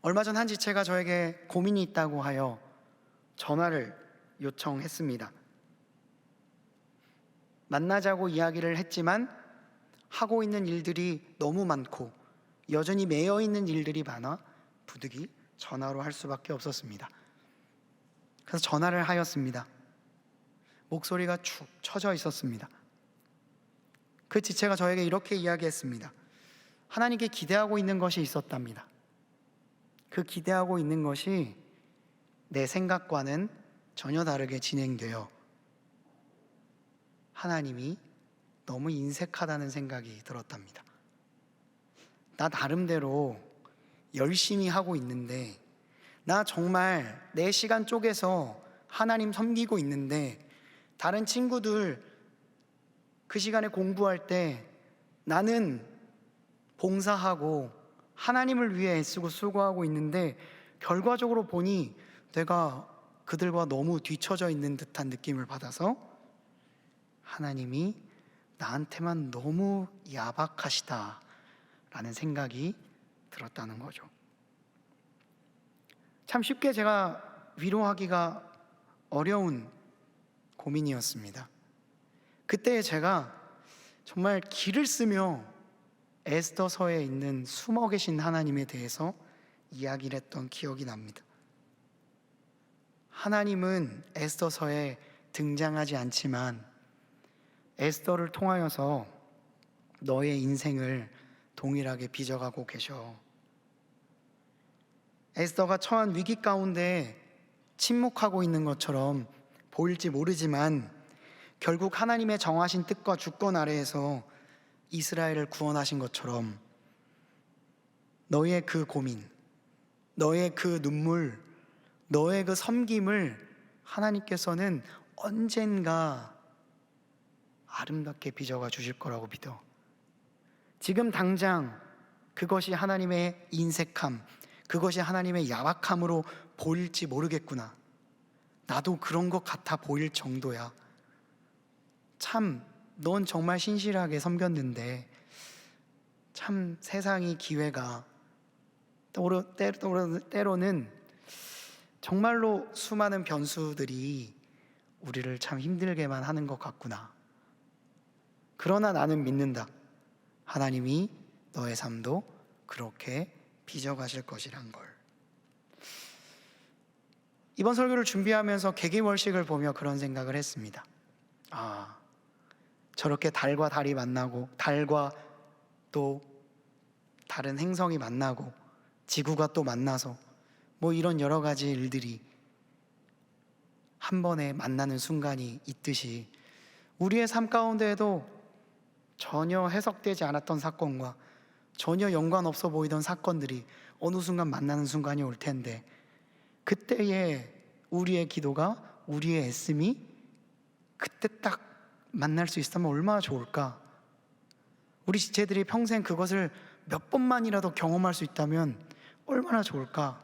얼마 전 한 지체가 저에게 고민이 있다고 하여 전화를 요청했습니다. 만나자고 이야기를 했지만 하고 있는 일들이 너무 많고 여전히 매여 있는 일들이 많아 부득이 전화로 할 수밖에 없었습니다. 그래서 전화를 하였습니다. 목소리가 축 처져 있었습니다. 그 지체가 저에게 이렇게 이야기했습니다. 하나님께 기대하고 있는 것이 있었답니다. 그 기대하고 있는 것이 내 생각과는 전혀 다르게 진행되어 하나님이 너무 인색하다는 생각이 들었답니다. 나 나름대로 열심히 하고 있는데, 나 정말 내 시간 쪼개서 하나님 섬기고 있는데, 다른 친구들 그 시간에 공부할 때 나는 봉사하고 하나님을 위해 애쓰고 수고하고 있는데 결과적으로 보니 내가 그들과 너무 뒤처져 있는 듯한 느낌을 받아서 하나님이 나한테만 너무 야박하시다 라는 생각이 들었다는 거죠. 참 쉽게 제가 위로하기가 어려운 고민이었습니다. 그때 제가 정말 기를 쓰며 에스더서에 있는 숨어 계신 하나님에 대해서 이야기를 했던 기억이 납니다. 하나님은 에스더서에 등장하지 않지만 에스더를 통하여서 너의 인생을 동일하게 빚어가고 계셔. 에스더가 처한 위기 가운데 침묵하고 있는 것처럼 보일지 모르지만 결국 하나님의 정하신 뜻과 주권 아래에서 이스라엘을 구원하신 것처럼 너의 그 고민, 너의 그 눈물, 너의 그 섬김을 하나님께서는 언젠가 아름답게 빚어가 주실 거라고 믿어. 지금 당장 그것이 하나님의 인색함, 그것이 하나님의 야박함으로 보일지 모르겠구나. 나도 그런 것 같아 보일 정도야. 참, 넌 정말 신실하게 섬겼는데 참 세상이 기회가 때로는 정말로 수많은 변수들이 우리를 참 힘들게만 하는 것 같구나. 그러나 나는 믿는다. 하나님이 너의 삶도 그렇게 빚어가실 것이란 걸. 이번 설교를 준비하면서 개기월식을 보며 그런 생각을 했습니다. 저렇게 달과 달이 만나고 달과 또 다른 행성이 만나고 지구가 또 만나서 뭐 이런 여러 가지 일들이 한 번에 만나는 순간이 있듯이 우리의 삶 가운데에도 전혀 해석되지 않았던 사건과 전혀 연관없어 보이던 사건들이 어느 순간 만나는 순간이 올 텐데, 그때에 우리의 기도가, 우리의 애씀이 그때 딱 만날 수 있다면 얼마나 좋을까. 우리 지체들이 평생 그것을 몇 번만이라도 경험할 수 있다면 얼마나 좋을까.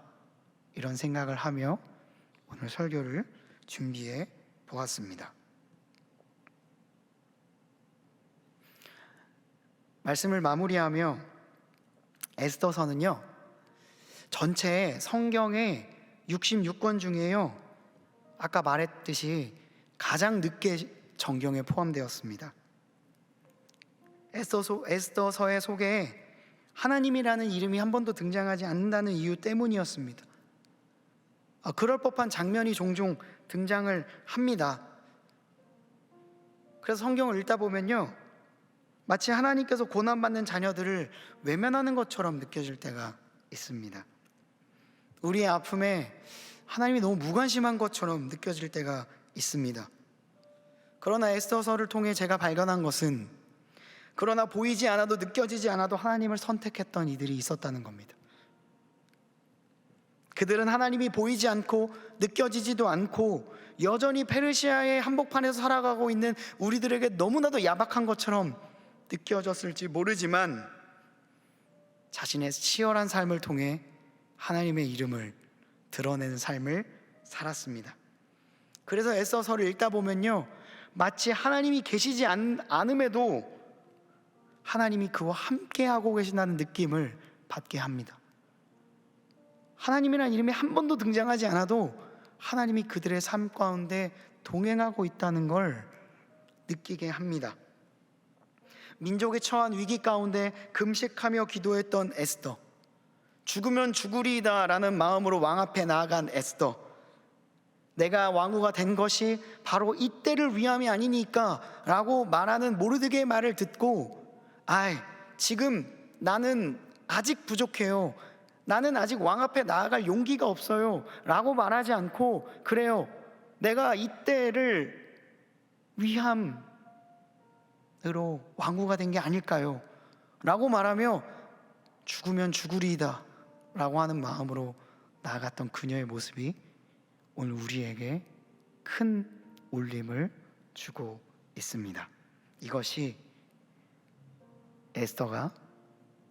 이런 생각을 하며 오늘 설교를 준비해 보았습니다. 말씀을 마무리하며 에스더서는요, 전체 성경의 66권 중에요, 아까 말했듯이 가장 늦게 정경에 포함되었습니다. 에스더서의 속에 하나님이라는 이름이 한 번도 등장하지 않는다는 이유 때문이었습니다. 그럴 법한 장면이 종종 등장을 합니다. 그래서 성경을 읽다 보면요, 마치 하나님께서 고난받는 자녀들을 외면하는 것처럼 느껴질 때가 있습니다. 우리의 아픔에 하나님이 너무 무관심한 것처럼 느껴질 때가 있습니다. 그러나 에스더서를 통해 제가 발견한 것은, 그러나 보이지 않아도 느껴지지 않아도 하나님을 선택했던 이들이 있었다는 겁니다. 그들은 하나님이 보이지 않고 느껴지지도 않고 여전히 페르시아의 한복판에서 살아가고 있는 우리들에게 너무나도 야박한 것처럼 느껴졌을지 모르지만 자신의 치열한 삶을 통해 하나님의 이름을 드러내는 삶을 살았습니다. 그래서 에스더서를 읽다 보면요, 마치 하나님이 계시지 않음에도 하나님이 그와 함께하고 계신다는 느낌을 받게 합니다. 하나님이라는 이름이 한 번도 등장하지 않아도 하나님이 그들의 삶 가운데 동행하고 있다는 걸 느끼게 합니다. 민족이 처한 위기 가운데 금식하며 기도했던 에스더, 죽으면 죽으리이다 라는 마음으로 왕 앞에 나아간 에스더, 내가 왕후가 된 것이 바로 이때를 위함이 아니니까 라고 말하는 모르드게의 말을 듣고, 지금 나는 아직 부족해요, 나는 아직 왕 앞에 나아갈 용기가 없어요 라고 말하지 않고, 그래요, 내가 이때를 위함으로 왕후가 된 게 아닐까요? 라고 말하며 죽으면 죽으리이다 라고 하는 마음으로 나아갔던 그녀의 모습이 오늘 우리에게 큰 울림을 주고 있습니다. 이것이 에스더가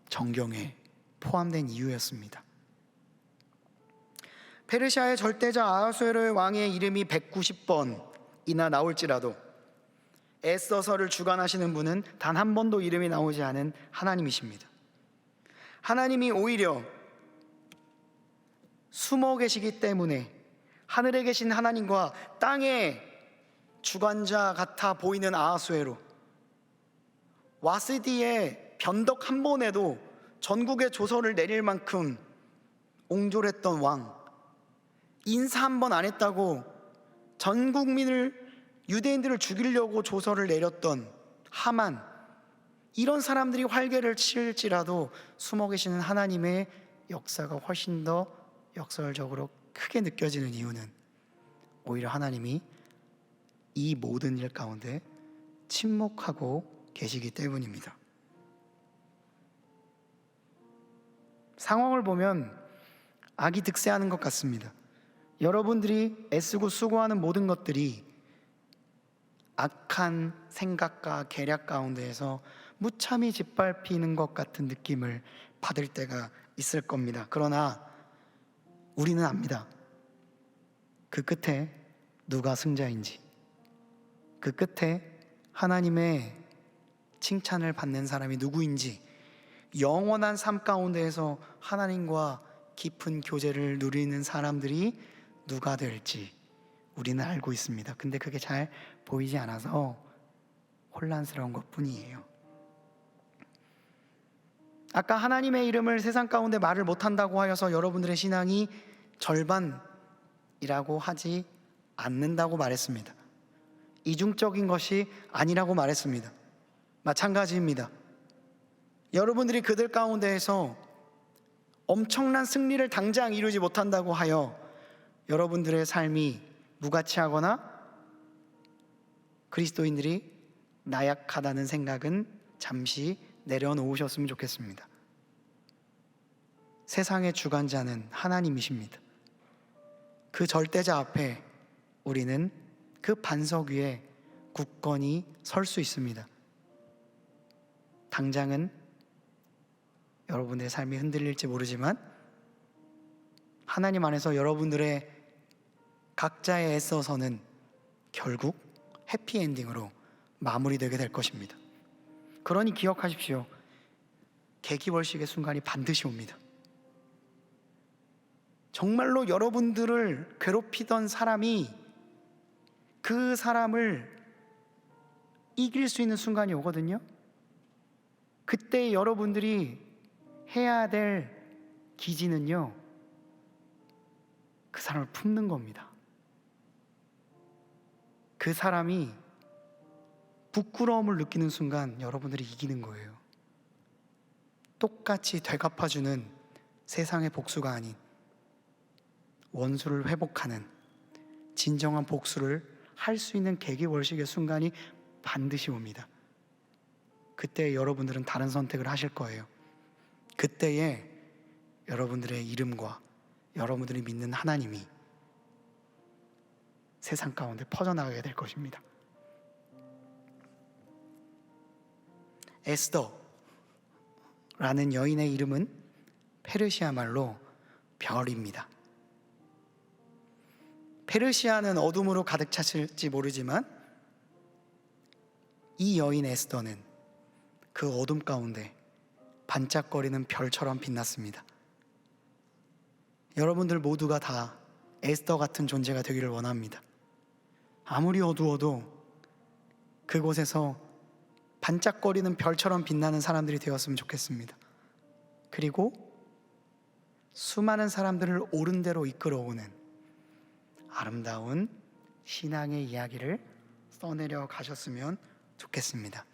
정경에 포함된 이유였습니다. 페르시아의 절대자 아하수에로의 왕의 이름이 190번이나 나올지라도 에스더서를 주관하시는 분은 단 한 번도 이름이 나오지 않은 하나님이십니다. 하나님이 오히려 숨어 계시기 때문에 하늘에 계신 하나님과 땅의 주관자 같아 보이는 아하수에로, 와스디의 변덕 한 번에도 전국에 조서를 내릴 만큼 옹졸했던 왕, 인사 한 번 안 했다고 전 국민을, 유대인들을 죽이려고 조서를 내렸던 하만, 이런 사람들이 활개를 칠지라도 숨어 계시는 하나님의 역사가 훨씬 더 역설적으로 크게 느껴지는 이유는 오히려 하나님이 이 모든 일 가운데 침묵하고 계시기 때문입니다. 상황을 보면 악이 득세하는 것 같습니다. 여러분들이 애쓰고 수고하는 모든 것들이 악한 생각과 계략 가운데에서 무참히 짓밟히는 것 같은 느낌을 받을 때가 있을 겁니다. 그러나 우리는 압니다. 그 끝에 누가 승자인지, 그 끝에 하나님의 칭찬을 받는 사람이 누구인지, 영원한 삶 가운데에서 하나님과 깊은 교제를 누리는 사람들이 누가 될지 우리는 알고 있습니다. 근데 그게 잘 보이지 않아서 혼란스러운 것 뿐이에요. 아까 하나님의 이름을 세상 가운데 말을 못한다고 하여서 여러분들의 신앙이 절반이라고 하지 않는다고 말했습니다. 이중적인 것이 아니라고 말했습니다. 마찬가지입니다. 여러분들이 그들 가운데에서 엄청난 승리를 당장 이루지 못한다고 하여 여러분들의 삶이 무가치하거나 그리스도인들이 나약하다는 생각은 잠시 내려놓으셨으면 좋겠습니다. 세상의 주관자는 하나님이십니다. 그 절대자 앞에 우리는 그 반석 위에 굳건히 설 수 있습니다. 당장은 여러분의 삶이 흔들릴지 모르지만 하나님 안에서 여러분들의 각자의 애써서는 결국 해피엔딩으로 마무리되게 될 것입니다. 그러니 기억하십시오. 계기월식의 순간이 반드시 옵니다. 정말로 여러분들을 괴롭히던 사람이 그 사람을 이길 수 있는 순간이 오거든요. 그때 여러분들이 해야 될 기지는요, 그 사람을 품는 겁니다. 그 사람이 부끄러움을 느끼는 순간 여러분들이 이기는 거예요. 똑같이 되갚아주는 세상의 복수가 아닌 원수를 회복하는 진정한 복수를 할 수 있는 계기월식의 순간이 반드시 옵니다. 그때 여러분들은 다른 선택을 하실 거예요. 그때에 여러분들의 이름과 여러분들이 믿는 하나님이 세상 가운데 퍼져나가게 될 것입니다. 에스더라는 여인의 이름은 페르시아 말로 별입니다. 페르시아는 어둠으로 가득 찼을지 모르지만 이 여인 에스더는 그 어둠 가운데 반짝거리는 별처럼 빛났습니다. 여러분들 모두가 다 에스더 같은 존재가 되기를 원합니다. 아무리 어두워도 그곳에서 반짝거리는 별처럼 빛나는 사람들이 되었으면 좋겠습니다. 그리고 수많은 사람들을 옳은 대로 이끌어오는 아름다운 신앙의 이야기를 써내려 가셨으면 좋겠습니다.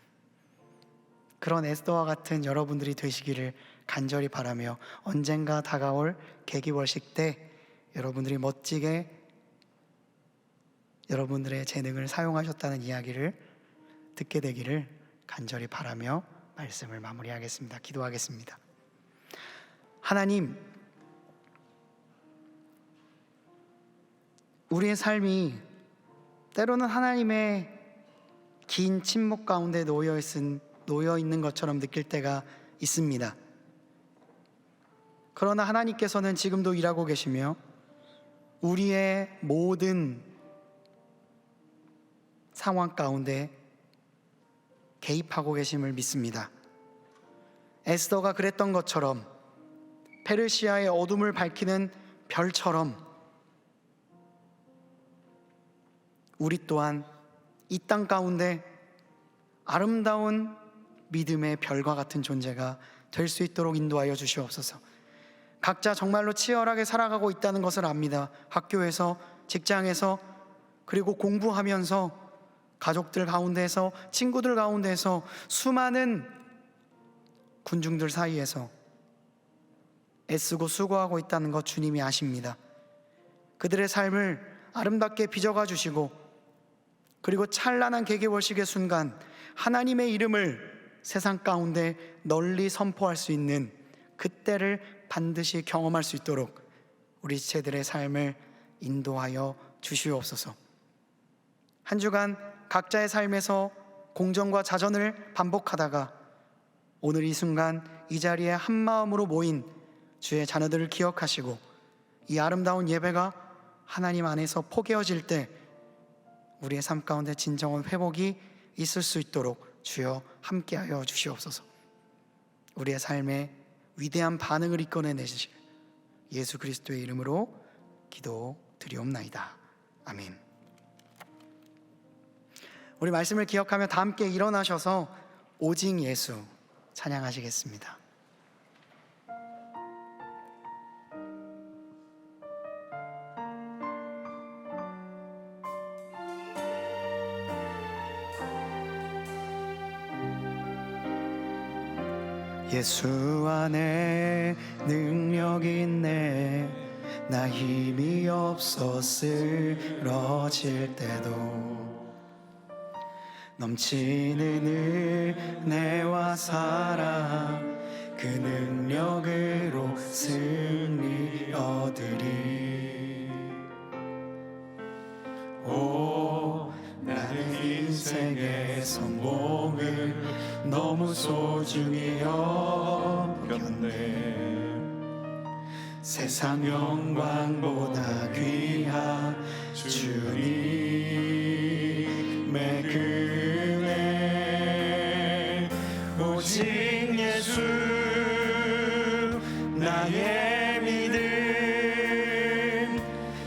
그런 에스더와 같은 여러분들이 되시기를 간절히 바라며 언젠가 다가올 계기월식 때 여러분들이 멋지게 여러분들의 재능을 사용하셨다는 이야기를 듣게 되기를 간절히 바라며 말씀을 마무리하겠습니다. 기도하겠습니다. 하나님, 우리의 삶이 때로는 하나님의 긴 침묵 가운데 놓여 있는 것처럼 느낄 때가 있습니다. 그러나 하나님께서는 지금도 일하고 계시며 우리의 모든 상황 가운데 개입하고 계심을 믿습니다. 에스더가 그랬던 것처럼 페르시아의 어둠을 밝히는 별처럼 우리 또한 이 땅 가운데 아름다운 믿음의 별과 같은 존재가 될 수 있도록 인도하여 주시옵소서. 각자 정말로 치열하게 살아가고 있다는 것을 압니다. 학교에서, 직장에서, 그리고 공부하면서, 가족들 가운데에서, 친구들 가운데에서, 수많은 군중들 사이에서 애쓰고 수고하고 있다는 것 주님이 아십니다. 그들의 삶을 아름답게 빚어가 주시고, 그리고 찬란한 계기월식의 순간 하나님의 이름을 세상 가운데 널리 선포할 수 있는 그때를 반드시 경험할 수 있도록 우리 지체들의 삶을 인도하여 주시옵소서. 한 주간 각자의 삶에서 공정과 자전을 반복하다가 오늘 이 순간 이 자리에 한 마음으로 모인 주의 자녀들을 기억하시고 이 아름다운 예배가 하나님 안에서 포개어질 때 우리의 삶 가운데 진정한 회복이 있을 수 있도록 주여 함께하여 주시옵소서. 우리의 삶에 위대한 반응을 이끌어내실 예수 그리스도의 이름으로 기도드리옵나이다. 아멘. 우리 말씀을 기억하며 다 함께 일어나셔서 오직 예수 찬양하시겠습니다. 예수 안에 능력 있네. 나 힘이 없어 쓰러질 때도 넘치는 은혜와 사랑 그 능력으로 승리 얻으리. 오, 나는 인생의 성공을 너무 소중히 여겼네. 세상 영광보다 귀한 주님의 은혜 오직 예수 나의 믿음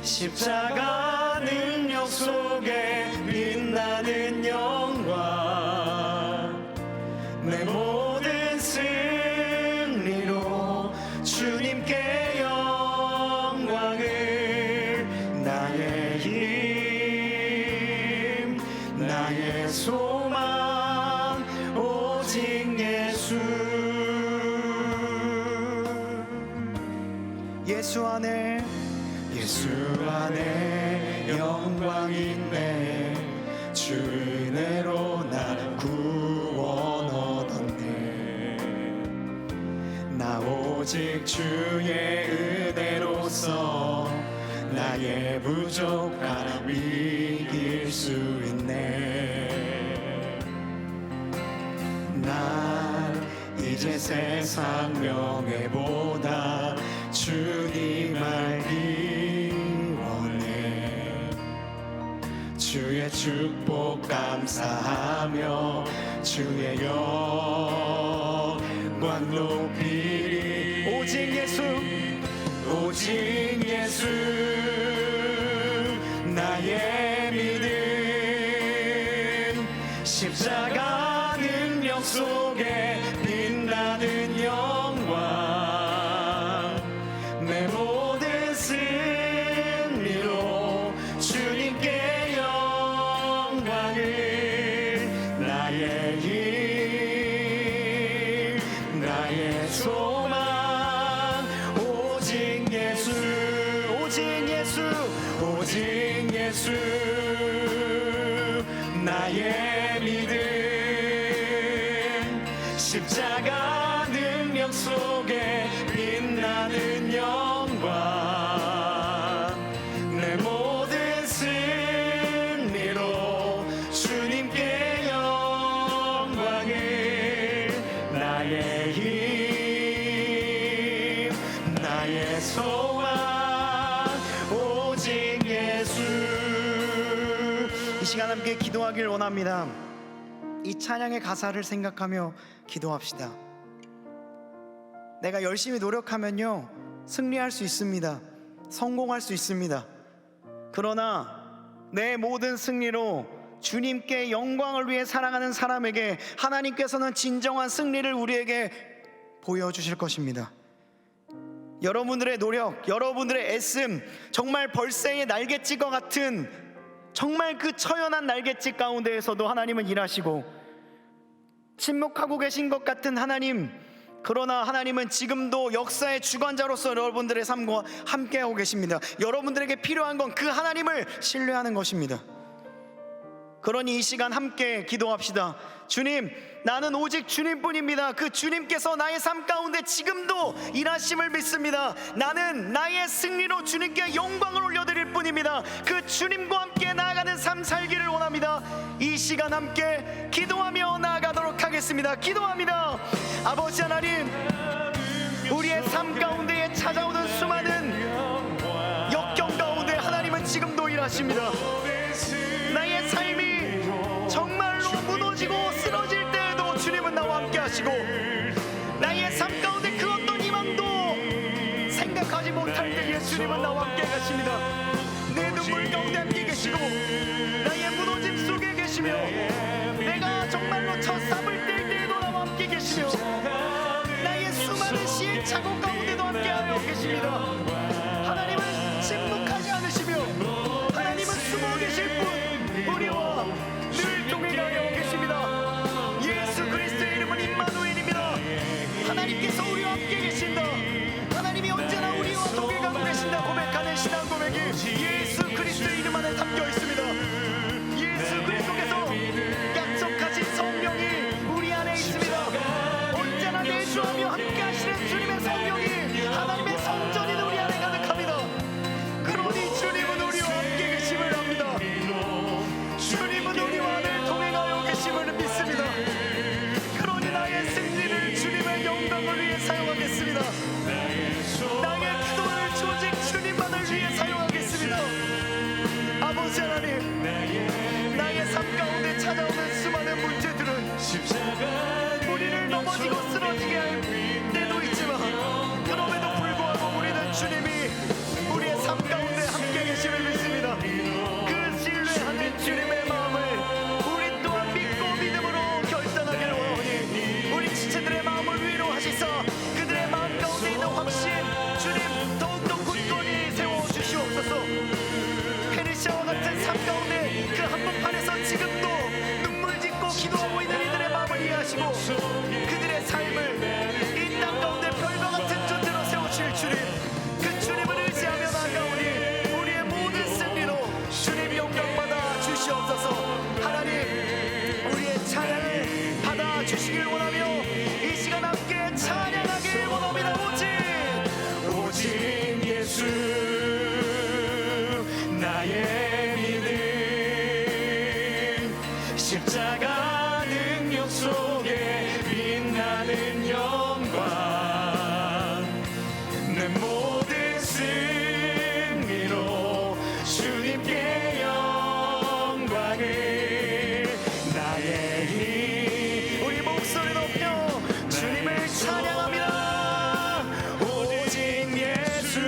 십자가 능력 속에 빛나는 영광 내 모든 승리로 주님께 영광을 나의 힘 나의 소망 오직 예수 예수 안에 영광 있네 주 은혜로 나 구원 얻었네 나 오직 주의 은혜로서 나의 부족함 이길 수 있네 난 이제 세상 명예보다 주님 알기 원해 주의 축복 감사하며 주의 영광 높이리 오직 예수 나의 믿음 십자가 능력 속에 빛나는 영광 내 모든 승리로 주님께 영광을 나의 힘 나의 소망 오직 예수 나의 믿음 십자가 능력 속에 빛나는 영광 내 모든 승리로 주님께 영광을 나의 힘 나의 소망 오직 예수 이 시간 함께 기도하길 원합니다. 이 찬양의 가사를 생각하며 기도합시다. 내가 열심히 노력하면요 승리할 수 있습니다. 성공할 수 있습니다. 그러나 내 모든 승리로 주님께 영광을 위해 살아가는 사람에게 하나님께서는 진정한 승리를 우리에게 보여주실 것입니다. 여러분들의 노력, 여러분들의 애씀 정말 벌새의 날갯짓과 같은 정말 그 처연한 날갯짓 가운데에서도 하나님은 일하시고 침묵하고 계신 것 같은 하나님, 그러나 하나님은 지금도 역사의 주관자로서 여러분들의 삶과 함께하고 계십니다. 여러분들에게 필요한 건 그 하나님을 신뢰하는 것입니다. 그러니 이 시간 함께 기도합시다. 주님, 나는 오직 주님뿐입니다. 그 주님께서 나의 삶 가운데 지금도 일하심을 믿습니다. 나는 나의 승리로 주님께 영광을 올려드릴 뿐입니다. 그 주님과 함께 나아가는 삶 살기를 원합니다. 이 시간 함께 기도하며 나아가도록 하겠습니다. 기도합니다. 아버지 하나님, 우리의 삶 가운데에 찾아오는 수많은 역경 가운데 하나님은 지금도 일하십니다. 나의 삶이 정말로 무너지고 쓰러질 때에도 주님은 나와 함께 하시고, 나의 삶 가운데 그 어떤 희망도 생각하지 못할 때에 주님은 나와 함께 가십니다. 내 눈물 가운데 함께 계시고, 나의 무너짐 속에 계시며, 내가 정말로 첫 삽을 뗄 때에도 나와 함께 계시며, 나의 수많은 시행착오 가운데도 함께하여 계십니다. 하나님은 침묵하지 않으시며 하나님은 숨어 계실 뿐 우리와 늘 동행하여 계십니다. 예수 그리스도의 이름은 임마누엘입니다. 하나님께서 우리와 함께 계신다. 하나님이 언제나 우리와 동행하고 계신다 고백하는 신앙 고백이 예수 그리스도의 이름 안에 담겨 있습니다. 예수 그리스도께서 약속하신 성령이 우리 안에 있습니다. 언제나 내주하며 함께 하시는 주님의 성령이 하나님의 성전인 우리 안에 가득합니다. 하시고 그들의 삶을 이 땅 가운데 별과 같은 존재로 세우실 주님, 그 주님을 의지하며 나아가오니 우리의 모든 승리로 주님 영광받아 주시옵소서. 하나님, 우리의 찬양을 받아 주시길 원하며 이 시간 함께 찬양하길 원합니다. 오직 예수 나의 믿음, 십자가 능력 속에 빛나는 영광, 내 모든 승리로 주님께 영광을, 나의 힘, 우리 목소리 높여 주님을 찬양합니다. 오직 예수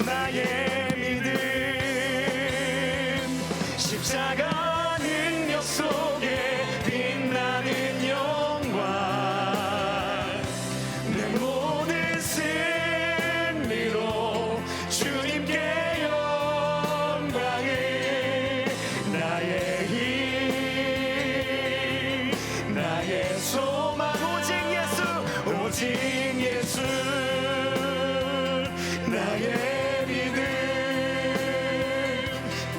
나의 믿음, 십자가 능력 속에 빛나는 영광, 내 모든 승리로 주님께 영광을, 나의 힘, 나의 소망, 오직 예수, 오직 예수 나의 믿음,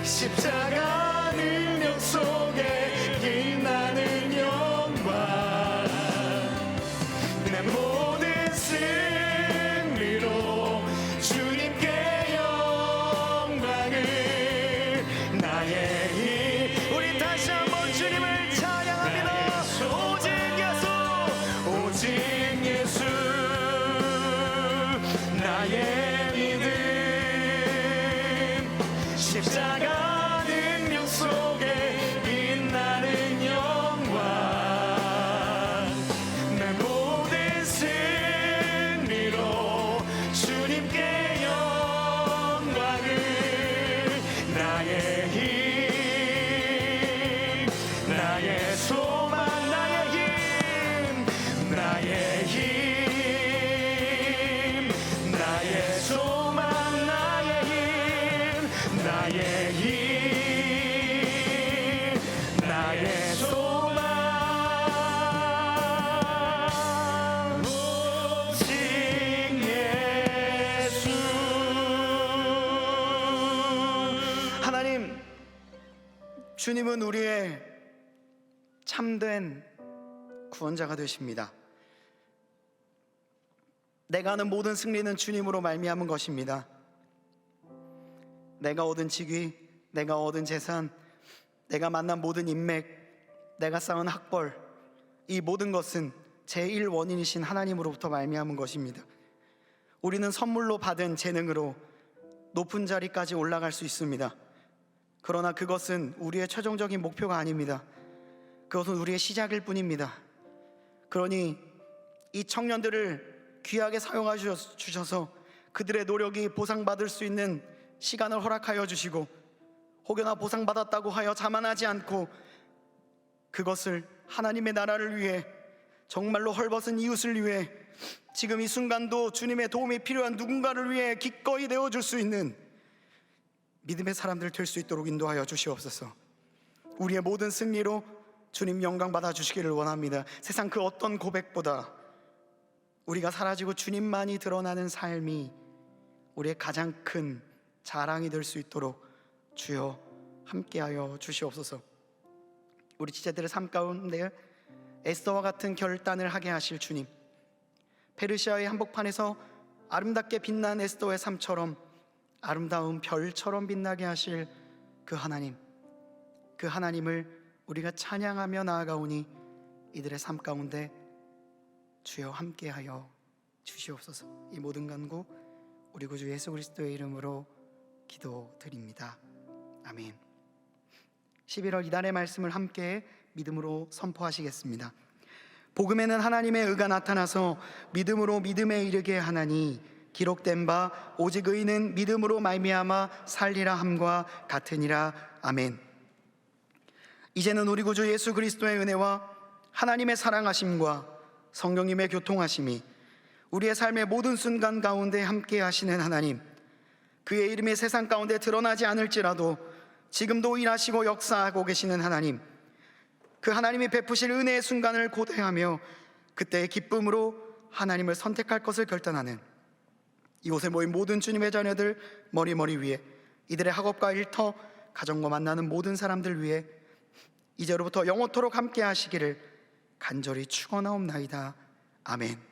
십자가 능력 속에 빛나는 영광, 내 모든 승리로 주님께 영광을, 나의 힘, 우리 다시 한번 주님을 찬양합니다. 오직 예수, 오직 예수 나의 믿음, 십자가 능력 속에 빛나는 영광, 내 모든 승리로 주님께 영광을, 나의 힘, 나의 소망, 나의 힘, 나의 힘, 나의 소망, 나의 힘, 나의 힘, 나의 소망, 오직 예수. 하나님, 주님은 우리의 참된 구원자가 되십니다. 내가 하는 모든 승리는 주님으로 말미암은 것입니다. 내가 얻은 직위, 내가 얻은 재산, 내가 만난 모든 인맥, 내가 쌓은 학벌, 이 모든 것은 제1 원인이신 하나님으로부터 말미암은 것입니다. 우리는 선물로 받은 재능으로 높은 자리까지 올라갈 수 있습니다. 그러나 그것은 우리의 최종적인 목표가 아닙니다. 그것은 우리의 시작일 뿐입니다. 그러니 이 청년들을 귀하게 사용하여 주셔서 그들의 노력이 보상받을 수 있는 시간을 허락하여 주시고, 혹여나 보상받았다고 하여 자만하지 않고 그것을 하나님의 나라를 위해, 정말로 헐벗은 이웃을 위해, 지금 이 순간도 주님의 도움이 필요한 누군가를 위해 기꺼이 내어줄 수 있는 믿음의 사람들 될 수 있도록 인도하여 주시옵소서. 우리의 모든 승리로 주님 영광 받아 주시기를 원합니다. 세상 그 어떤 고백보다 우리가 사라지고 주님만이 드러나는 삶이 우리의 가장 큰 자랑이 될 수 있도록 주여 함께하여 주시옵소서. 우리 지체들의 삶 가운데 에스더와 같은 결단을 하게 하실 주님, 페르시아의 한복판에서 아름답게 빛난 에스더의 삶처럼 아름다운 별처럼 빛나게 하실 그 하나님, 그 하나님을 우리가 찬양하며 나아가오니 이들의 삶 가운데 주여 함께하여 주시옵소서. 이 모든 간구 우리 구주 예수 그리스도의 이름으로 기도드립니다. 아멘. 11월 이달의 말씀을 함께 믿음으로 선포하시겠습니다. 복음에는 하나님의 의가 나타나서 믿음으로 믿음에 이르게 하나니 기록된 바 오직 의인은 믿음으로 말미암아 살리라 함과 같으니라. 아멘. 이제는 우리 구주 예수 그리스도의 은혜와 하나님의 사랑하심과 성령님의 교통하심이 우리의 삶의 모든 순간 가운데 함께 하시는 하나님, 그의 이름이 세상 가운데 드러나지 않을지라도 지금도 일하시고 역사하고 계시는 하나님, 그 하나님이 베푸실 은혜의 순간을 고대하며 그때의 기쁨으로 하나님을 선택할 것을 결단하는 이곳에 모인 모든 주님의 자녀들 머리 위에, 이들의 학업과 일터, 가정과 만나는 모든 사람들 위해 이제로부터 영원토록 함께 하시기를 간절히 축원하옵나이다. 아멘.